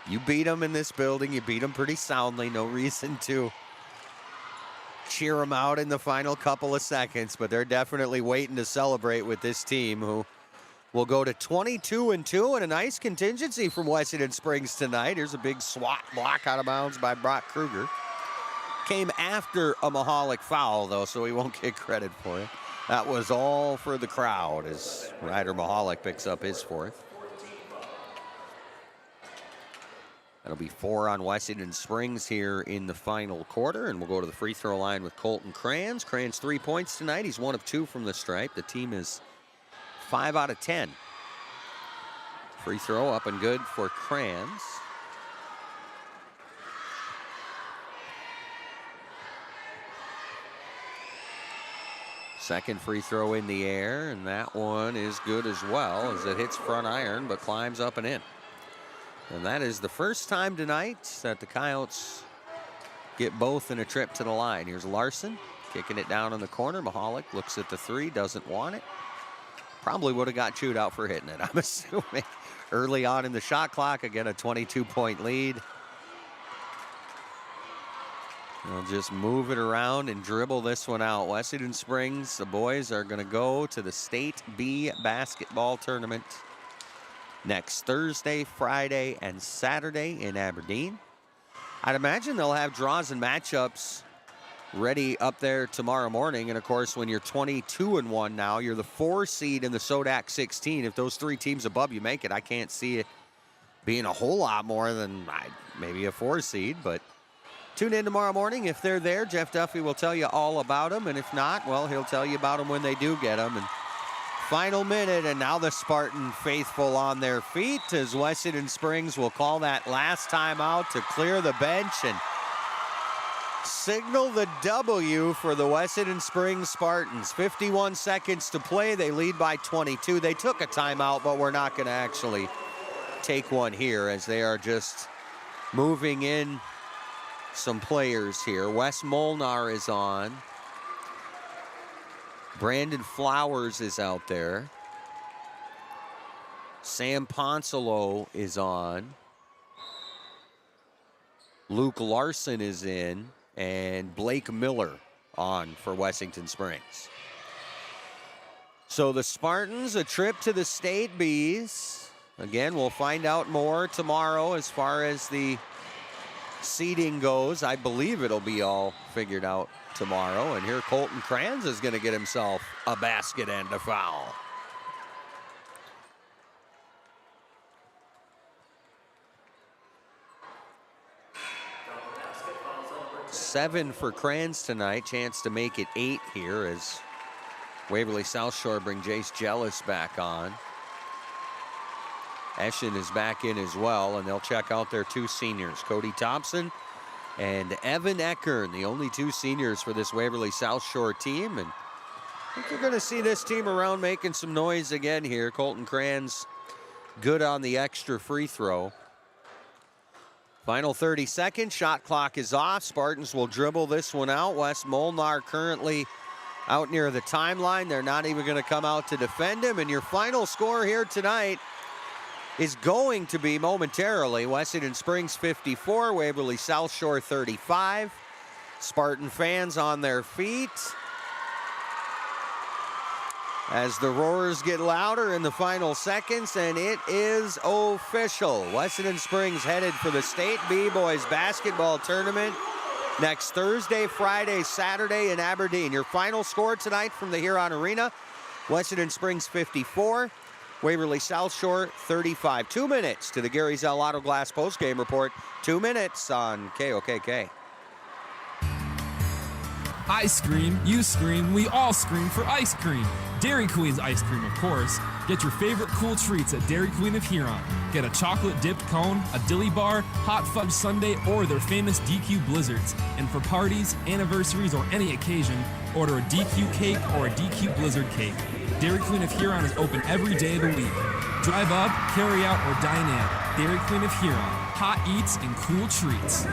You beat them in this building. You beat them pretty soundly. No reason to cheer them out in the final couple of seconds, but they're definitely waiting to celebrate with this team, who will go to 22-2, and a nice contingency from Wessington Springs tonight. Here's a big swat block out of bounds by Brock Kruger. Came after a Mahalik foul, though, so he won't get credit for it. That was all for the crowd as Ryder Mahalik picks up his fourth. That'll be 4 on Wessington Springs here in the final quarter, and we'll go to the free throw line with Colton Kranz. Kranz 3 points tonight. He's 1 of 2 from the stripe. The team is 5 out of 10. Free throw up and good for Kranz. Second free throw in the air, and that one is good as well as it hits front iron but climbs up and in. And that is the first time tonight that the Coyotes get both in a trip to the line. Here's Larson kicking it down in the corner. Mahalik looks at the three, doesn't want it. Probably would have got chewed out for hitting it, I'm assuming. Early on in the shot clock, again a 22-point lead. They'll just move it around and dribble this one out. Wessington Springs, the boys are going to go to the State B basketball tournament next Thursday, Friday, and Saturday in Aberdeen. I'd imagine they'll have draws and matchups ready up there tomorrow morning. And of course, when you're 22-1 now, you're the 4 seed in the Sodak 16. If those 3 teams above you make it, I can't see it being a whole lot more than maybe a 4 seed, but tune in tomorrow morning. If they're there, Jeff Duffy will tell you all about them. And if not, well, he'll tell you about them when they do get them. And final minute, and now the Spartan faithful on their feet as Wessington Springs will call that last timeout to clear the bench and signal the W for the Wessington Springs Spartans. 51 seconds to play. They lead by 22. They took a timeout, but we're not going to actually take one here as they are just moving in some players here. Wes Molnar is on. Brandon Flowers is out there. Sam Ponsolo is on. Luke Larson is in. And Blake Miller on for Wessington Springs. So the Spartans, a trip to the State Bs. Again, we'll find out more tomorrow as far as the seeding goes. I believe it'll be all figured out tomorrow. And here Colton Kranz is going to get himself a basket and a foul. 7 for Crans tonight. Chance to make it 8 here as Waverly South Shore bring Jace Jealous back on. Eschen is back in as well, and they'll check out their 2 seniors, Cody Thompson and Evan Eckern, the only 2 seniors for this Waverly South Shore team. And I think you're going to see this team around making some noise again here. Colton Crans good on the extra free throw. Final 30 seconds, shot clock is off. Spartans will dribble this one out. Wes Molnar currently out near the timeline. They're not even going to come out to defend him. And your final score here tonight is going to be momentarily Wessington Springs 54, Waverly South Shore 35. Spartan fans on their feet as the roars get louder in the final seconds, and it is official. Wessington Springs headed for the State B-Boys basketball tournament next Thursday, Friday, Saturday in Aberdeen. Your final score tonight from the Huron Arena, Wessington Springs 54, Waverly South Shore 35. 2 minutes to the Gary Zell Auto Glass postgame report. 2 minutes on KOKK. I scream, you scream, we all scream for ice cream. Dairy Queen's ice cream, of course. Get your favorite cool treats at Dairy Queen of Huron. Get a chocolate dipped cone, a dilly bar, hot fudge sundae, or their famous DQ blizzards. And for parties, anniversaries, or any occasion, order a DQ cake or a DQ blizzard cake. Dairy Queen of Huron is open every day of the week. Drive up, carry out, or dine in. Dairy Queen of Huron. Hot eats and cool treats.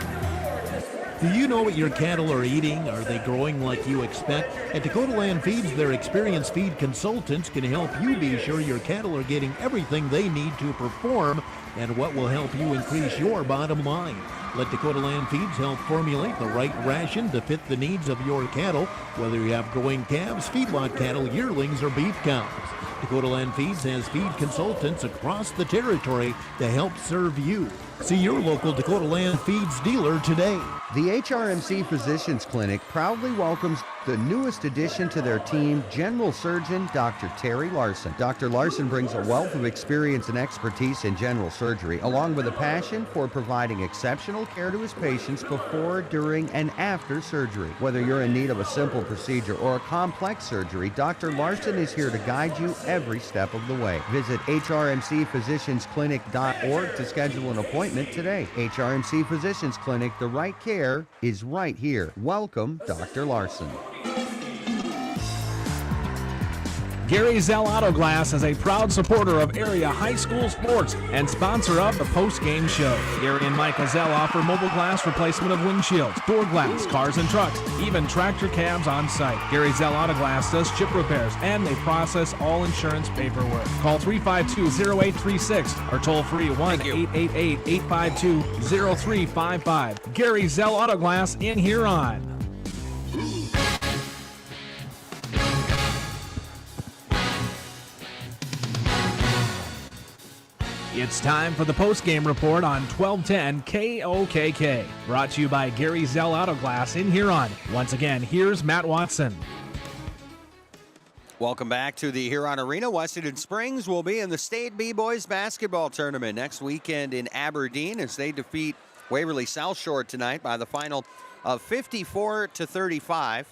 Do you know what your cattle are eating? Are they growing like you expect? At Dakota Land Feeds, their experienced feed consultants can help you be sure your cattle are getting everything they need to perform and what will help you increase your bottom line. Let Dakota Land Feeds help formulate the right ration to fit the needs of your cattle, whether you have growing calves, feedlot cattle, yearlings, or beef cows. Dakota Land Feeds has feed consultants across the territory to help serve you. See your local Dakota Land Feeds dealer today. The HRMC Physicians Clinic proudly welcomes the newest addition to their team, General Surgeon Dr. Terry Larson. Dr. Larson brings a wealth of experience and expertise in general surgery, along with a passion for providing exceptional care to his patients before, during, and after surgery. Whether you're in need of a simple procedure or a complex surgery, Dr. Larson is here to guide you every step of the way. Visit hrmcphysiciansclinic.org to schedule an appointment today. HRMC Physicians Clinic, the right care is right here. Welcome, Dr. Larson. Gary Zell Auto Glass is a proud supporter of area high school sports and sponsor of the post-game show. Gary and Mike Zell offer mobile glass replacement of windshields, door glass, cars and trucks, even tractor cabs on site. Gary Zell Auto Glass does chip repairs and they process all insurance paperwork. Call 352-0836 or toll free 1-888-852-0355. Gary Zell Auto Glass in Huron. It's time for the post-game report on 1210 KOKK. Brought to you by Gary Zell Auto Glass in Huron. Once again, here's Matt Watson. Welcome back to the Huron Arena. Wessington Springs will be in the State B-Boys basketball tournament next weekend in Aberdeen as they defeat Waverly South Shore tonight by the final of 54-35. A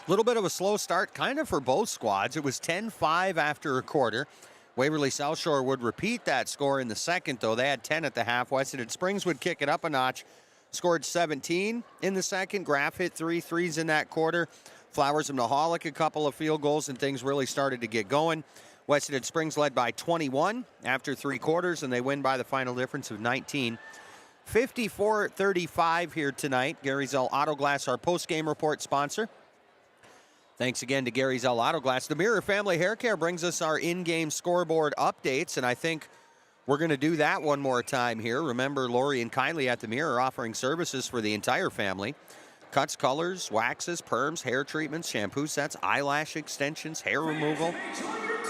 little bit of a slow start kind of for both squads. It was 10-5 after a quarter. Waverly South Shore would repeat that score in the second, though. They had 10 at the half. Wessington Springs would kick it up a notch. Scored 17 in the second. Graff hit 3 threes in that quarter. Flowers and Nahalik a couple of field goals, and things really started to get going. Wessington Springs led by 21 after 3 quarters, and they win by the final difference of 19. 54-35 here tonight. Gary Zell Auto Glass, our post-game report sponsor. Thanks again to Gary Zell Auto Glass. The Mirror Family Hair Care brings us our in-game scoreboard updates, and I think we're going to do that one more time here. Remember, Lori and Kylie at the Mirror are offering services for the entire family. Cuts, colors, waxes, perms, hair treatments, shampoo sets, eyelash extensions, hair removal.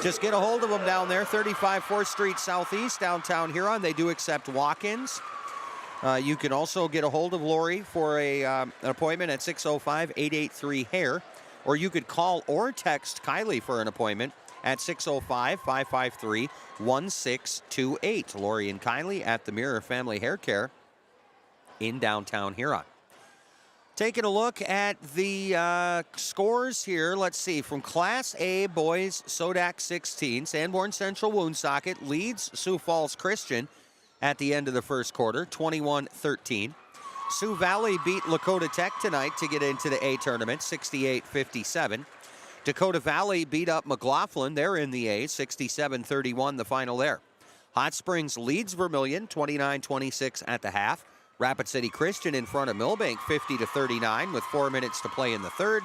Just get a hold of them down there, 35 4th Street Southeast, downtown Huron. They do accept walk-ins. You can also get a hold of Lori for an appointment at 605-883-HAIR. Or you could call or text Kylie for an appointment at 605-553-1628. Lori and Kylie at the Mirror Family Hair Care in downtown Huron. Taking a look at the scores here. Let's see. From Class A boys, Sodak 16. Sanborn Central Woonsocket leads Sioux Falls Christian at the end of the first quarter, 21-13. Sioux Valley beat Lakota Tech tonight to get into the A tournament, 68-57. Dakota Valley beat up McLaughlin. They're in the A, 67-31 the final there. Hot Springs leads Vermilion, 29-26 at the half. Rapid City Christian in front of Millbank, 50-39 with 4 minutes to play in the third.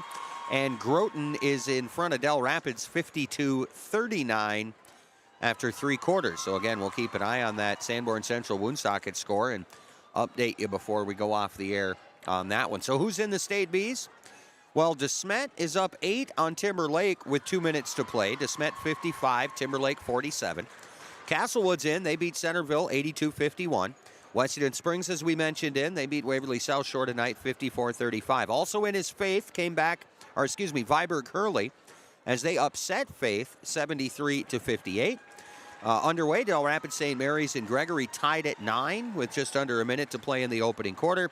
And Groton is in front of Del Rapids, 52-39 after 3 quarters. So again, we'll keep an eye on that Sanborn Central Woonsocket score and update you before we go off the air on that one. So who's in the State Bs? Well, DeSmet is up 8 on Timberlake with 2 minutes to play. DeSmet 55, Timberlake 47. Castlewood's in. They beat Centerville 82-51. Wessington Springs, as we mentioned, they beat Waverly South Shore tonight 54-35. Also in is Faith, Viborg Hurley, as they upset Faith 73-58. Underway, Del Rapids St. Mary's and Gregory tied at 9 with just under a minute to play in the opening quarter.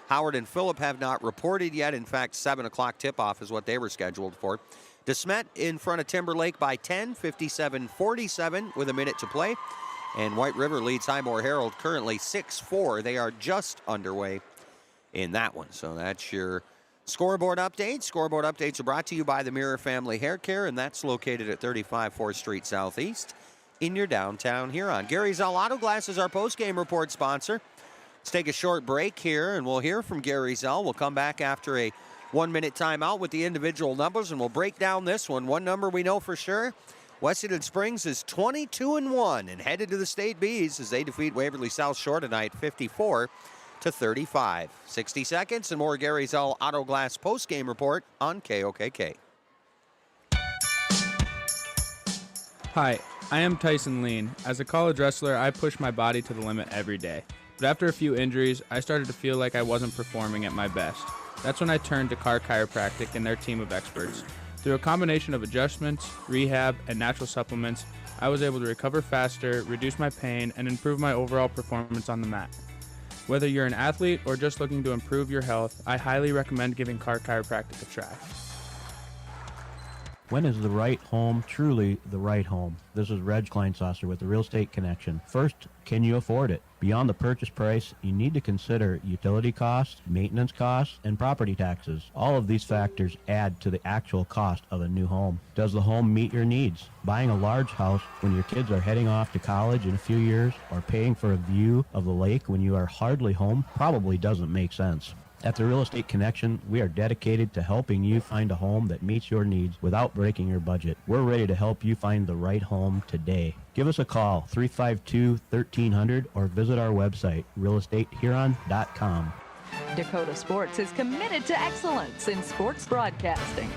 Howard and Phillip have not reported yet. In fact, 7 o'clock tip-off is what they were scheduled for. DeSmet in front of Timberlake by 10, 57-47 with a minute to play. And White River leads Highmore Herald currently 6-4. They are just underway in that one. So that's your scoreboard update. Scoreboard updates are brought to you by the Mirror Family Hair Care, and that's located at 35 4th Street Southeast in your downtown Huron. Gary Zell Auto Glass is our post-game report sponsor. Let's take a short break here, and we'll hear from Gary Zell. We'll come back after a 1-minute timeout with the individual numbers, and we'll break down this one. One number we know for sure. Wessington Springs is 22-1 and headed to the State Bs as they defeat Waverly South Shore tonight 54-35. 60 seconds and more Gary Zell Auto Glass post-game report on KOKK. Hi, I am Tyson Lean. As a college wrestler, I push my body to the limit every day. But after a few injuries, I started to feel like I wasn't performing at my best. That's when I turned to Carr Chiropractic and their team of experts. Through a combination of adjustments, rehab, and natural supplements, I was able to recover faster, reduce my pain, and improve my overall performance on the mat. Whether you're an athlete or just looking to improve your health, I highly recommend giving Carr Chiropractic a try. When is the right home truly the right home? This is Reg Kleinsasser with the Real Estate Connection. First, can you afford it? Beyond the purchase price, you need to consider utility costs, maintenance costs, and property taxes. All of these factors add to the actual cost of a new home. Does the home meet your needs? Buying a large house when your kids are heading off to college in a few years, or paying for a view of the lake when you are hardly home, probably doesn't make sense. At the Real Estate Connection, we are dedicated to helping you find a home that meets your needs without breaking your budget. We're ready to help you find the right home today. Give us a call, 352-1300, or visit our website, realestatehuron.com. Dakota Sports is committed to excellence in sports broadcasting.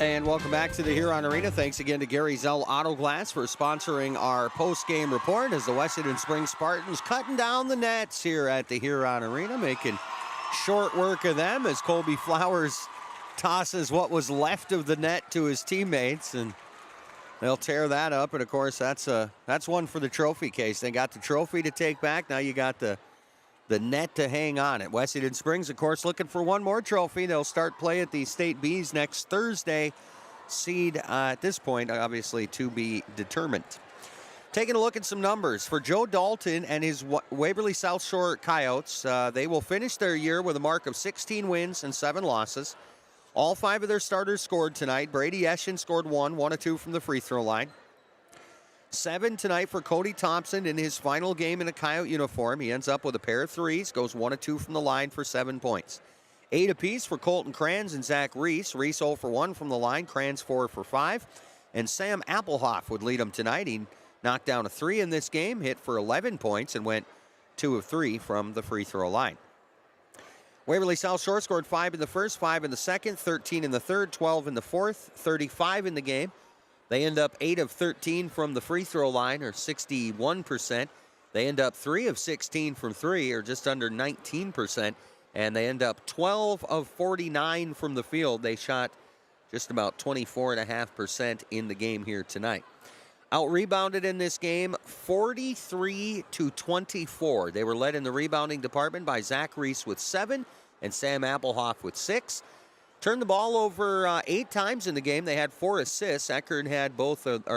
And welcome back to the Huron Arena. Thanks again to Gary Zell Auto Glass for sponsoring our post-game report as the Wessington Springs Spartans cutting down the nets here at the Huron Arena, making short work of them as Colby Flowers tosses what was left of the net to his teammates, and they'll tear that up. And of course, that's one for the trophy case. They got the trophy to take back. Now you got the net to hang on it. Wessington Springs, of course, looking for one more trophy. They'll start play at the State Bs next Thursday. Seed at this point, obviously, to be determined. Taking a look at some numbers. For Joe Dalton and his Waverly South Shore Coyotes, they will finish their year with a mark of 16 wins and 7 losses. All 5 of their starters scored tonight. Brady Eschen scored 1 of 2 from the free throw line. 7 tonight for Cody Thompson in his final game in a Coyote uniform. He ends up with a pair of threes, goes 1 of 2 from the line for 7 points. 8 apiece for Colton Kranz and Zach Reese. Reese 0 for 1 from the line, Kranz 4 for 5. And Sam Applehoff would lead him tonight. He knocked down a 3 in this game, hit for 11 points, and went 2 of 3 from the free throw line. Waverly South Shore scored 5 in the first, 5 in the second, 13 in the third, 12 in the fourth, 35 in the game. They end up 8 of 13 from the free throw line, or 61%. They end up 3 of 16 from 3, or just under 19%. And they end up 12 of 49 from the field. They shot just about 24.5% in the game here tonight. Out-rebounded in this game 43-24. They were led in the rebounding department by Zach Reese with 7 and Sam Applehoff with 6. Turned the ball over 8 times in the game. They had 4 assists. Eckern had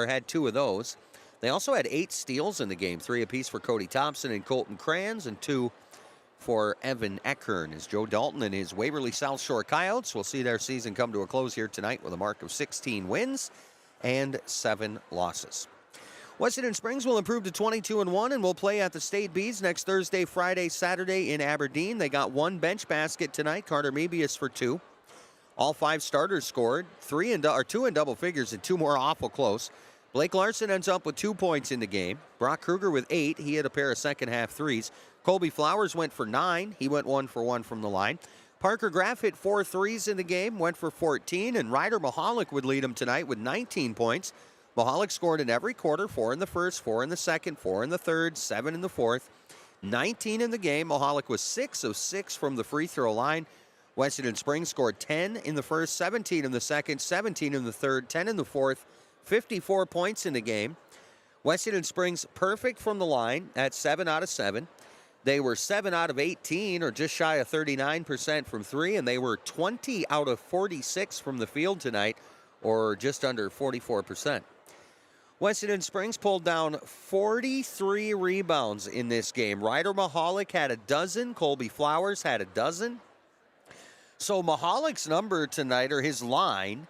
had 2 of those. They also had 8 steals in the game, 3 apiece for Cody Thompson and Colton Kranz, and 2 for Evan Eckern. As Joe Dalton and his Waverly South Shore Coyotes will see their season come to a close here tonight with a mark of 16 wins and 7 losses. Wessington Springs will improve to 22-1 and will play at the State Bees next Thursday, Friday, Saturday in Aberdeen. They got 1 bench basket tonight. Carter Mebius for 2. All 5 starters scored, 2 in double figures and 2 more awful close. Blake Larson ends up with 2 points in the game. Brock Kruger with 8. He hit a pair of second-half threes. Colby Flowers went for 9. He went 1 for 1 from the line. Parker Graff hit 4 threes in the game, went for 14, and Ryder Mahalik would lead him tonight with 19 points. Mahalik scored in every quarter, 4 in the first, 4 in the second, 4 in the third, 7 in the fourth, 19 in the game. Mahalik was 6 of 6 from the free throw line. Wessington Springs scored 10 in the first, 17 in the second, 17 in the third, 10 in the fourth, 54 points in the game. Wessington Springs perfect from the line at 7 out of 7. They were 7 out of 18, or just shy of 39% from 3, and they were 20 out of 46 from the field tonight, or just under 44%. Wessington Springs pulled down 43 rebounds in this game. Ryder Mahalik had a dozen. Colby Flowers had a dozen. So Mahalik's number tonight, or his line,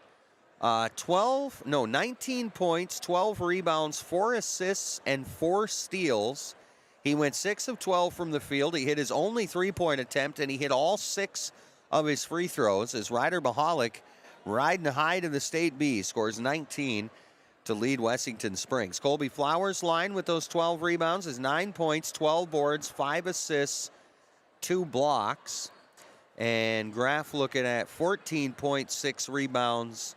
19 points, 12 rebounds, 4 assists, and 4 steals. He went 6 of 12 from the field. He hit his only 3-point attempt, and he hit all 6 of his free throws as Ryder Mahalik, riding high to the State B, scores 19 to lead Wessington Springs. Colby Flowers' line with those 12 rebounds is 9 points, 12 boards, 5 assists, 2 blocks. And Graff looking at 14.6 rebounds.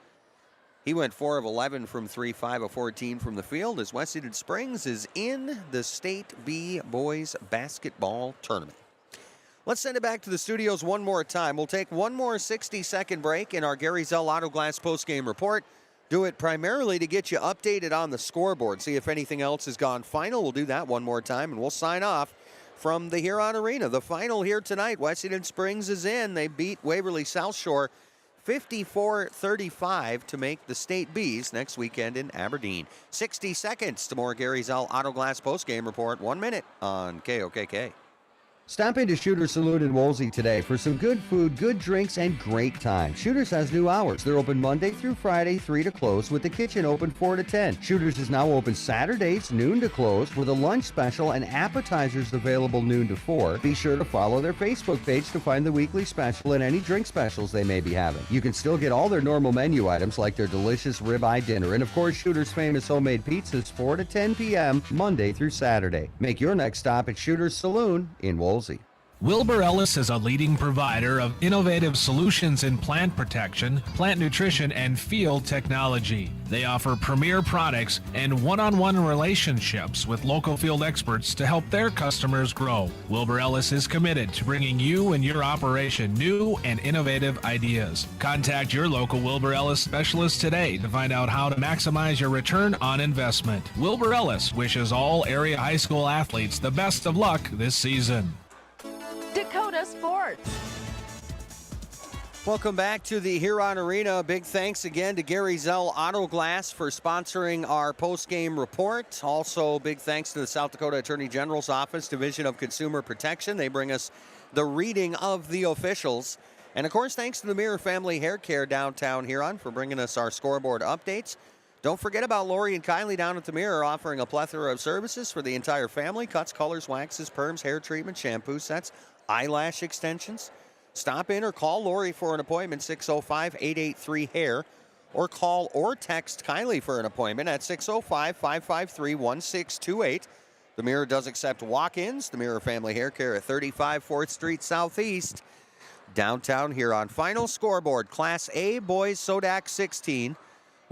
He went 4 of 11 from 3, 5 of 14 from the field as Wessington Springs is in the State B Boys Basketball Tournament. Let's send it back to the studios one more time. We'll take one more 60-second break in our Gary Zell Auto Glass postgame report. Do it primarily to get you updated on the scoreboard. See if anything else has gone final. We'll do that one more time, and we'll sign off from the Huron Arena. The final here tonight, Wessington Springs is in. They beat Waverly South Shore 54-35 to make the State Bees next weekend in Aberdeen. 60 seconds to more Gary Zell Auto Glass postgame report. 1 minute on KOKK. Stop into Shooter's Saloon in Wolsey today for some good food, good drinks, and great time. Shooter's has new hours. They're open Monday through Friday, 3 to close, with the kitchen open 4 to 10. Shooter's is now open Saturdays, noon to close, with a lunch special and appetizers available noon to 4. Be sure to follow their Facebook page to find the weekly special and any drink specials they may be having. You can still get all their normal menu items like their delicious ribeye dinner, and of course, Shooter's famous homemade pizzas 4 to 10 p.m. Monday through Saturday. Make your next stop at Shooter's Saloon in Wolsey. Wilbur Ellis is a leading provider of innovative solutions in plant protection, plant nutrition, and field technology. They offer premier products and one-on-one relationships with local field experts to help their customers grow. Wilbur Ellis is committed to bringing you and your operation new and innovative ideas. Contact your local Wilbur Ellis specialist today to find out how to maximize your return on investment. Wilbur Ellis wishes all area high school athletes the best of luck this season. Dakota Sports. Welcome back to the Huron Arena. Big thanks again to Gary Zell Auto Glass for sponsoring our post-game report. Also, big thanks to the South Dakota Attorney General's Office, Division of Consumer Protection. They bring us the reading of the officials. And, of course, thanks to the Mirror Family Hair Care downtown Huron for bringing us our scoreboard updates. Don't forget about Lori and Kylie down at the Mirror, offering a plethora of services for the entire family. Cuts, colors, waxes, perms, hair treatment, shampoo sets, eyelash extensions. Stop in or call Lori for an appointment, 605-883-HAIR, or call or text Kylie for an appointment at 605-553-1628. The Mirror does accept walk-ins. The Mirror Family Hair Care at 35 4th Street Southeast, downtown Huron. Final scoreboard, Class A boys Sodak 16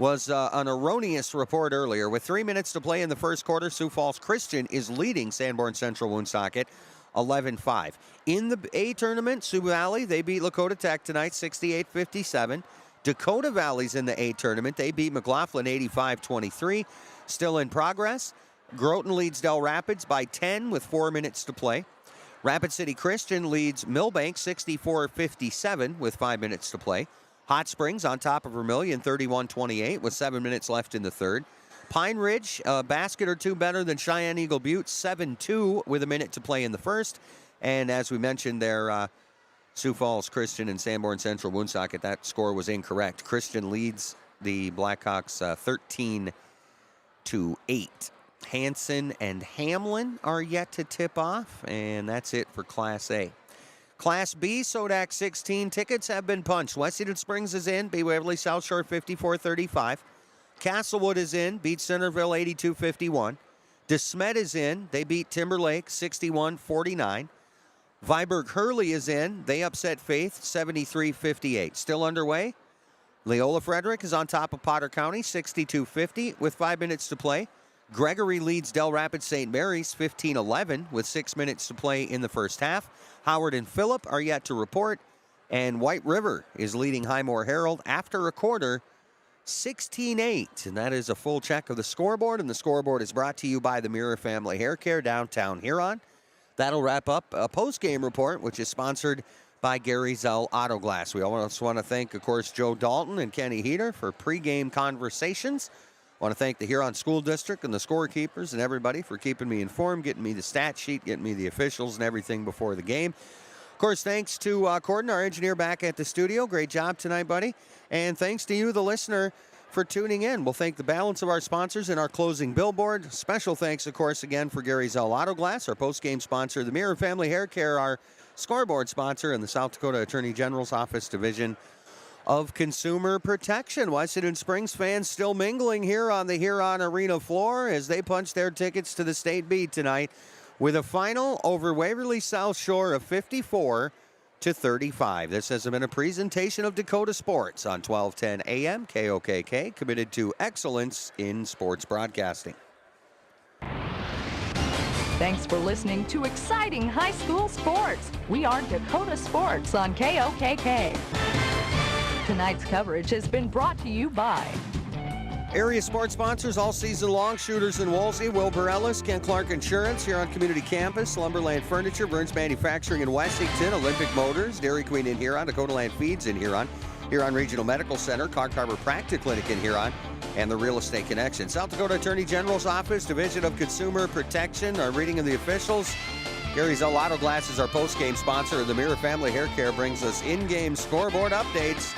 was an erroneous report earlier. With 3 minutes to play in the first quarter, Sioux Falls Christian is leading Sanborn Central Woonsocket 11-5. In the A tournament, Sioux Valley, they beat Lakota Tech tonight 68-57. Dakota Valley's in the A tournament. They beat McLaughlin 85-23. still in progress. Groton leads Del Rapids by 10 with 4 minutes to play. Rapid City Christian leads Millbank 64-57 with 5 minutes to play. Hot Springs on top of Vermilion 31-28 with 7 minutes left in the third. Pine Ridge, a basket or two better than Cheyenne Eagle Butte, 7-2 with a minute to play in the first. And as we mentioned there, Sioux Falls Christian and Sanborn Central Woonsocket, that score was incorrect. Christian leads the Blackhawks 13-8. Hanson and Hamlin are yet to tip off, and that's it for Class A. Class B, Sodak 16 tickets have been punched. Wessington Springs is in, beat Waverly South Shore 54-35. Castlewood is in, beat Centerville 82-51. DeSmet is in, they beat Timberlake 61-49. Viborg Hurley is in, they upset Faith 73-58. Still underway, Leola Frederick is on top of Potter County 62-50 with 5 minutes to play. Gregory leads Del Rapids St. Mary's 15-11 with 6 minutes to play in the first half. Howard and Phillip are yet to report, and White River is leading Highmore Herald after a quarter 16-8. And that is a full check of the scoreboard, and the scoreboard is brought to you by the Mirror Family Hair Care, downtown Huron. That'll wrap up a post-game report, which is sponsored by Gary Zell Auto Glass. We also want to thank, of course, Joe Dalton and Kenny Heater for pregame conversations. I want to thank the Huron School District and the scorekeepers and everybody for keeping me informed, getting me the stat sheet, getting me the officials and everything before the game. Of course, thanks to Corden, our engineer back at the studio. Great job tonight, buddy. And thanks to you, the listener, for tuning in. We'll thank the balance of our sponsors in our closing billboard. Special thanks, of course, again for Gary Zell Auto Glass, our post-game sponsor, the Mirror Family Hair Care, our scoreboard sponsor, and the South Dakota Attorney General's Office Division of Consumer Protection. Wessington Springs fans still mingling here on the Huron Arena floor as they punch their tickets to the state beat tonight with a final over Waverly South Shore of 54-35. This has been a presentation of Dakota Sports on 1210 AM KOKK, committed to excellence in sports broadcasting. Thanks for listening to exciting high school sports. We are Dakota Sports on KOKK. Tonight's coverage has been brought to you by area sports sponsors all season long: Shooters in Wolsey, Wilbur Ellis, Ken Clark Insurance, Huron Community Campus, Lumberland Furniture, Burns Manufacturing in Wessington, Olympic Motors, Dairy Queen in Huron, Dakota Land Feeds in Huron, Huron Regional Medical Center, Cog Harbor Practic Clinic in Huron, and the Real Estate Connection. South Dakota Attorney General's Office, Division of Consumer Protection. Our reading of the officials: Gary Zell Auto Glass is our post-game sponsor, and the Mirror Family Hair Care brings us in-game scoreboard updates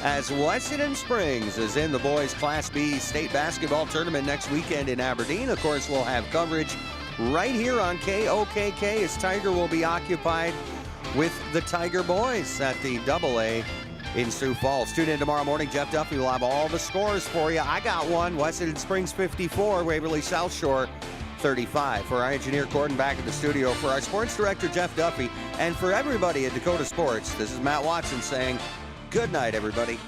as Wessington Springs is in the boys Class B state basketball tournament next weekend in Aberdeen. Of course, we'll have coverage right here on KOKK as Tiger will be occupied with the Tiger boys at the AA in Sioux Falls. Tune in tomorrow morning. Jeff Duffy will have all the scores for you. I got one: Wessington Springs 54, Waverly South Shore 35. For our engineer Corden back at the studio, for our sports director Jeff Duffy, and for everybody at Dakota Sports, this is Matt Watson saying good night, everybody.